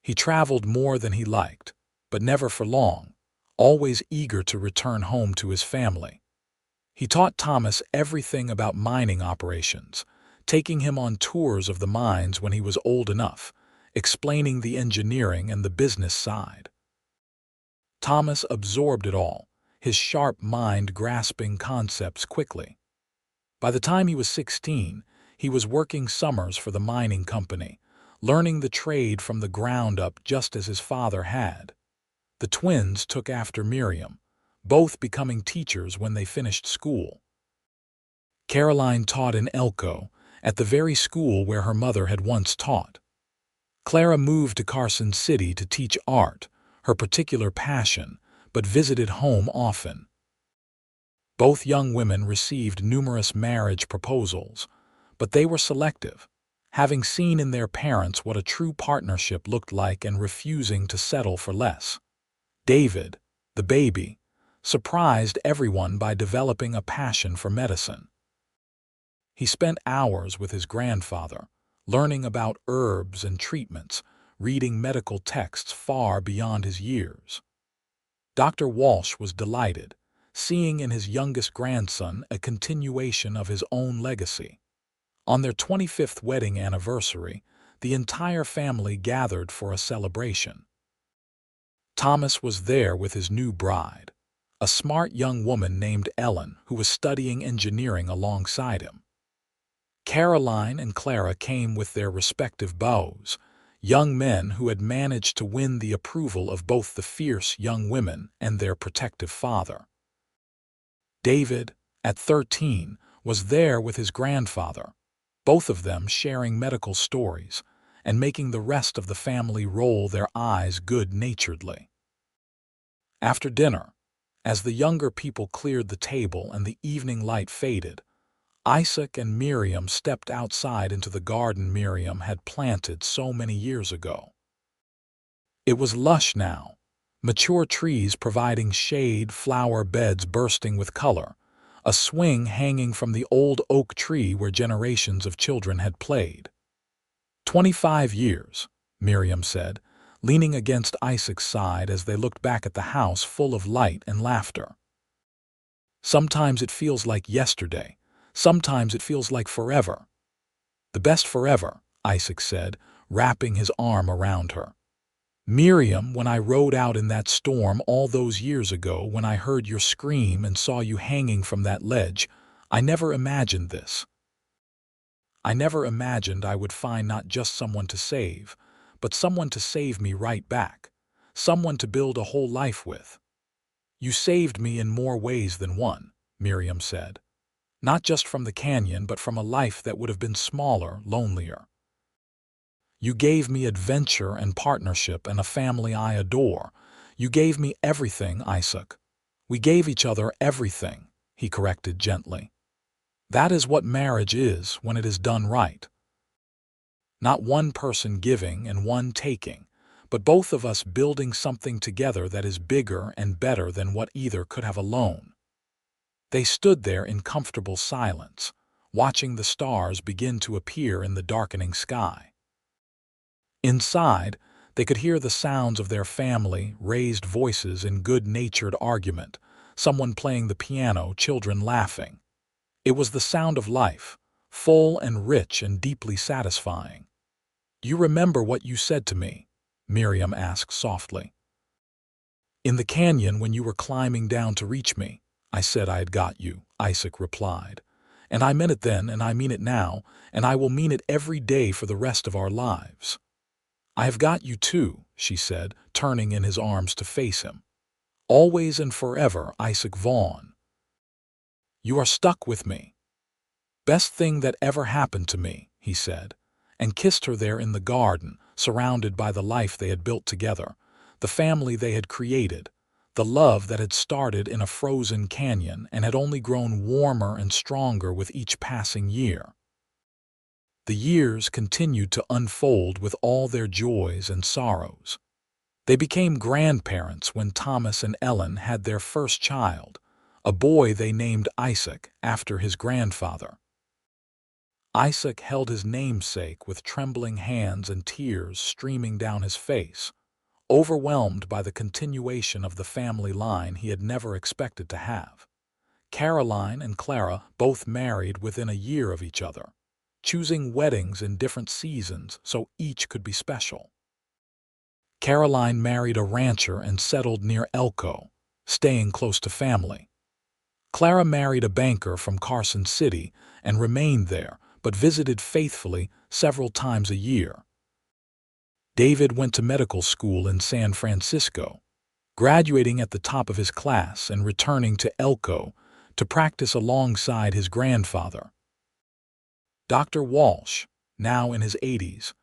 He traveled more than he liked, but never for long, always eager to return home to his family. He taught Thomas everything about mining operations, taking him on tours of the mines when he was old enough, explaining the engineering and the business side. Thomas absorbed it all, his sharp mind grasping concepts quickly. By the time he was 16, he was working summers for the mining company, learning the trade from the ground up just as his father had. The twins took after Miriam, both becoming teachers when they finished school. Caroline taught in Elko, at the very school where her mother had once taught. Clara moved to Carson City to teach art, her particular passion, but visited home often. Both young women received numerous marriage proposals, but they were selective, having seen in their parents what a true partnership looked like and refusing to settle for less. David, the baby, surprised everyone by developing a passion for medicine. He spent hours with his grandfather, learning about herbs and treatments, reading medical texts far beyond his years. Dr. Walsh was delighted, seeing in his youngest grandson a continuation of his own legacy. On their 25th wedding anniversary, the entire family gathered for a celebration. Thomas was there with his new bride, a smart young woman named Ellen who was studying engineering alongside him. Caroline and Clara came with their respective beaux, young men who had managed to win the approval of both the fierce young women and their protective father. David, at 13, was there with his grandfather, both of them sharing medical stories and making the rest of the family roll their eyes good-naturedly. After dinner, as the younger people cleared the table and the evening light faded, Isaac and Miriam stepped outside into the garden Miriam had planted so many years ago. It was lush now, mature trees providing shade, flower beds bursting with color, a swing hanging from the old oak tree where generations of children had played. 25 years, Miriam said, leaning against Isaac's side as they looked back at the house full of light and laughter. "Sometimes it feels like yesterday. Sometimes it feels like forever." "The best forever," Isaac said, wrapping his arm around her. "Miriam, when I rode out in that storm all those years ago, when I heard your scream and saw you hanging from that ledge, I never imagined this. I never imagined I would find not just someone to save, but someone to save me right back, someone to build a whole life with." "You saved me in more ways than one," Miriam said. "Not just from the canyon, but from a life that would have been smaller, lonelier." You gave me adventure and partnership and a family I adore. You gave me everything, Isaac. We gave each other everything, he corrected gently. That is what marriage is when it is done right. Not one person giving and one taking, but both of us building something together that is bigger and better than what either could have alone. They stood there in comfortable silence, watching the stars begin to appear in the darkening sky. Inside, they could hear the sounds of their family, raised voices in good-natured argument, someone playing the piano, children laughing. It was the sound of life, full and rich and deeply satisfying. "You remember what you said to me?" Miriam asked softly. "In the canyon when you were climbing down to reach me, I said I had got you," Isaac replied. "And I meant it then, and I mean it now, and I will mean it every day for the rest of our lives." "I have got you too," she said, turning in his arms to face him. "Always and forever, Isaac Vaughn. You are stuck with me." "Best thing that ever happened to me," he said, and kissed her there in the garden, surrounded by the life they had built together, the family they had created, the love that had started in a frozen canyon and had only grown warmer and stronger with each passing year. The years continued to unfold with all their joys and sorrows. They became grandparents when Thomas and Ellen had their first child, a boy they named Isaac after his grandfather. Isaac held his namesake with trembling hands and tears streaming down his face, overwhelmed by the continuation of the family line he had never expected to have. Caroline and Clara both married within a year of each other, choosing weddings in different seasons so each could be special. Caroline married a rancher and settled near Elko, staying close to family. Clara married a banker from Carson City and remained there, but visited faithfully several times a year. David went to medical school in San Francisco, graduating at the top of his class and returning to Elko to practice alongside his grandfather. Dr. Walsh, now in his 80s,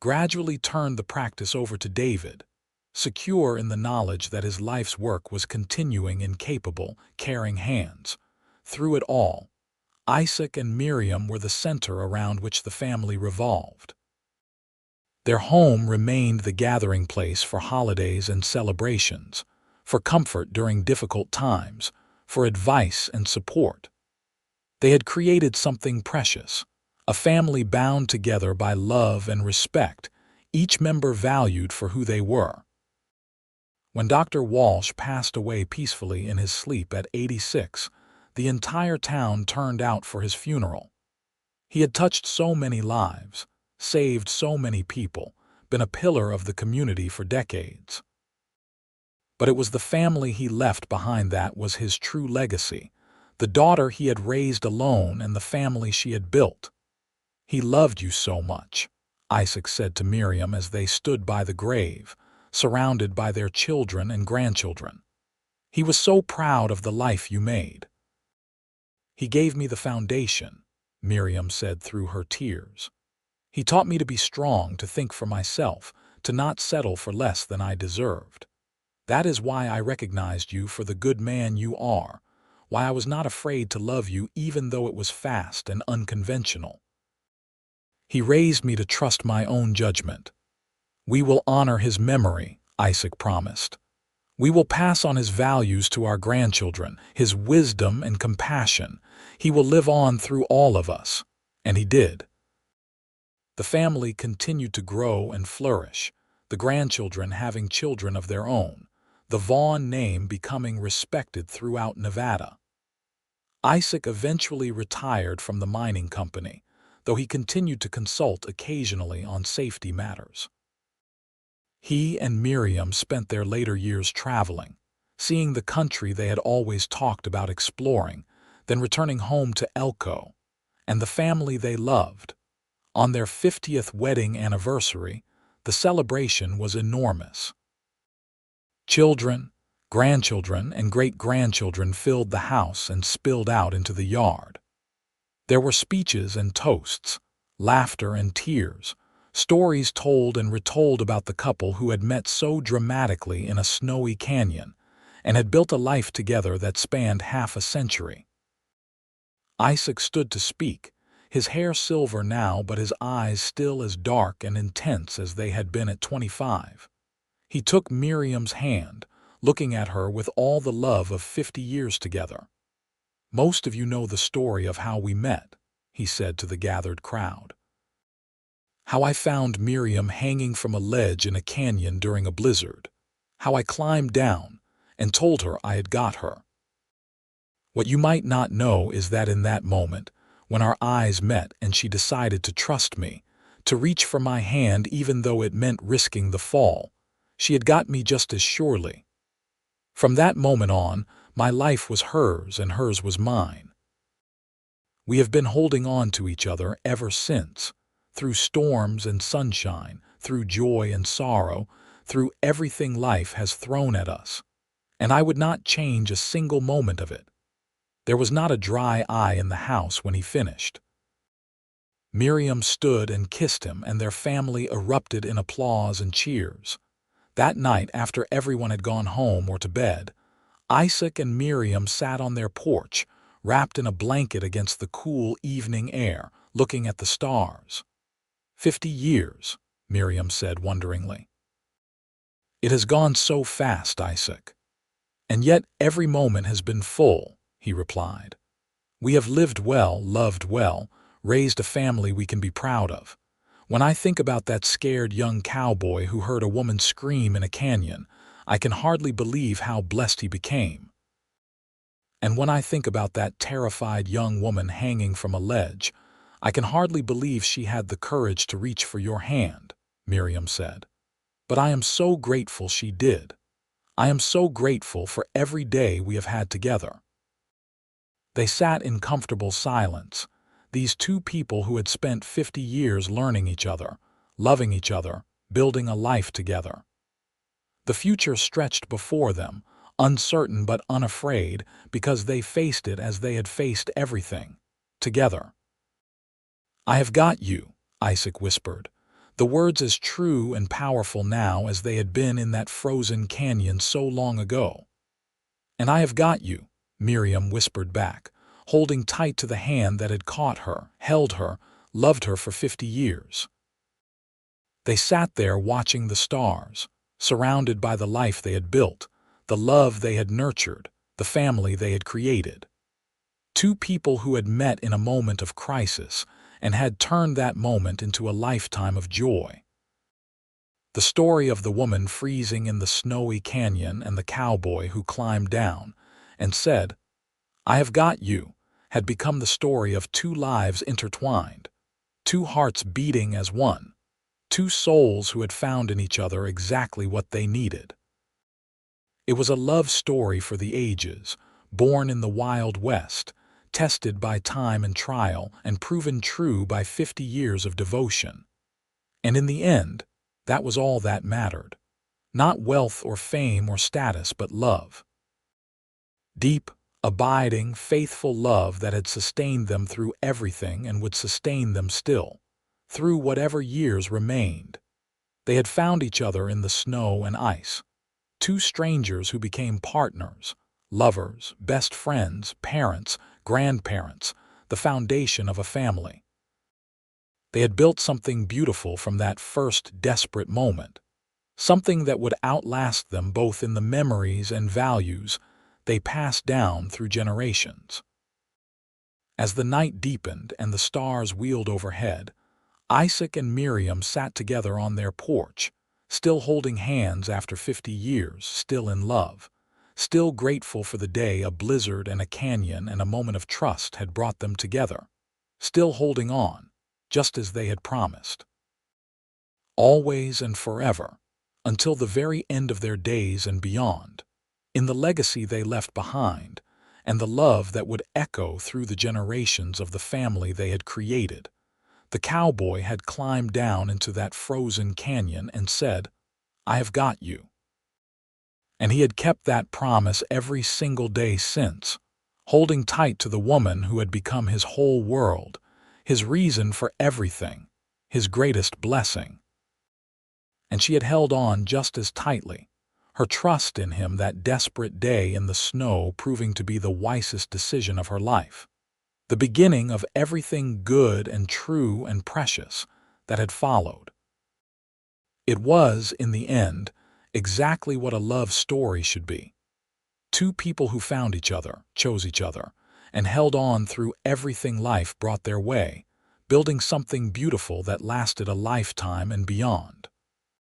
gradually turned the practice over to David, secure in the knowledge that his life's work was continuing in capable, caring hands. Through it all, Isaac and Miriam were the center around which the family revolved. Their home remained the gathering place for holidays and celebrations, for comfort during difficult times, for advice and support. They had created something precious, a family bound together by love and respect, each member valued for who they were. When Dr. Walsh passed away peacefully in his sleep at 86, the entire town turned out for his funeral. He had touched so many lives, saved so many people, been a pillar of the community for decades. But it was the family he left behind that was his true legacy, the daughter he had raised alone and the family she had built. "He loved you so much," Isaac said to Miriam as they stood by the grave, surrounded by their children and grandchildren. "He was so proud of the life you made." "He gave me the foundation," Miriam said through her tears. "He taught me to be strong, to think for myself, to not settle for less than I deserved. That is why I recognized you for the good man you are, why I was not afraid to love you even though it was fast and unconventional. He raised me to trust my own judgment. We will honor his memory," Isaac promised. "We will pass on his values to our grandchildren, his wisdom and compassion. He will live on through all of us." And he did. The family continued to grow and flourish, the grandchildren having children of their own, the Vaughn name becoming respected throughout Nevada. Isaac eventually retired from the mining company, though he continued to consult occasionally on safety matters. He and Miriam spent their later years traveling, seeing the country they had always talked about exploring, then returning home to Elko, and the family they loved. On their 50th wedding anniversary, the celebration was enormous. Children, grandchildren, and great-grandchildren filled the house and spilled out into the yard. There were speeches and toasts, laughter and tears, Stories told and retold about the couple who had met so dramatically in a snowy canyon and had built a life together that spanned half a century. Isaac stood to speak, his hair silver now but his eyes still as dark and intense as they had been at 25. He took Miriam's hand, looking at her with all the love of 50 years together. "Most of you know the story of how we met," he said to the gathered crowd. "How I found Miriam hanging from a ledge in a canyon during a blizzard. How I climbed down and told her I had got her. What you might not know is that in that moment, when our eyes met and she decided to trust me, to reach for my hand even though it meant risking the fall, she had got me just as surely. From that moment on, my life was hers and hers was mine. We have been holding on to each other ever since, through storms and sunshine, through joy and sorrow, through everything life has thrown at us. And I would not change a single moment of it." There was not a dry eye in the house when he finished. Miriam stood and kissed him, and their family erupted in applause and cheers. That night, after everyone had gone home or to bed, Isaac and Miriam sat on their porch, wrapped in a blanket against the cool evening air, looking at the stars. 50 years, Miriam said wonderingly. "It has gone so fast, Isaac." "And yet every moment has been full," he replied. "We have lived well, loved well, raised a family we can be proud of. When I think about that scared young cowboy who heard a woman scream in a canyon, I can hardly believe how blessed he became. And when I think about that terrified young woman hanging from a ledge, I can hardly believe she had the courage to reach for your hand," Miriam said. "But I am so grateful she did. I am so grateful for every day we have had together." They sat in comfortable silence, these two people who had spent 50 years learning each other, loving each other, building a life together. The future stretched before them, uncertain but unafraid, because they faced it as they had faced everything, together. "I have got you," Isaac whispered, the words as true and powerful now as they had been in that frozen canyon so long ago. "And I have got you," Miriam whispered back, holding tight to the hand that had caught her, held her, loved her for 50 years. They sat there watching the stars, surrounded by the life they had built, the love they had nurtured, the family they had created. Two people who had met in a moment of crisis and had turned that moment into a lifetime of joy. The story of the woman freezing in the snowy canyon and the cowboy who climbed down and said, "I have got you," had become the story of two lives intertwined, two hearts beating as one, two souls who had found in each other exactly what they needed. It was a love story for the ages, born in the Wild West, tested by time and trial, and proven true by 50 years of devotion. And in the end, that was all that mattered. Not wealth or fame or status, but love. Deep, abiding, faithful love that had sustained them through everything and would sustain them still, through whatever years remained. They had found each other in the snow and ice. Two strangers who became partners, lovers, best friends, parents, grandparents, the foundation of a family. They had built something beautiful from that first desperate moment, something that would outlast them both in the memories and values they passed down through generations. As the night deepened and the stars wheeled overhead, Isaac and Miriam sat together on their porch, still holding hands after 50 years, still in love, still grateful for the day a blizzard and a canyon and a moment of trust had brought them together, still holding on, just as they had promised. Always and forever, until the very end of their days and beyond, in the legacy they left behind, and the love that would echo through the generations of the family they had created, the cowboy had climbed down into that frozen canyon and said, "I have got you." And he had kept that promise every single day since, holding tight to the woman who had become his whole world, his reason for everything, his greatest blessing. And she had held on just as tightly, her trust in him that desperate day in the snow proving to be the wisest decision of her life, the beginning of everything good and true and precious that had followed. It was, in the end, exactly what a love story should be. Two people who found each other, chose each other, and held on through everything life brought their way, building something beautiful that lasted a lifetime and beyond.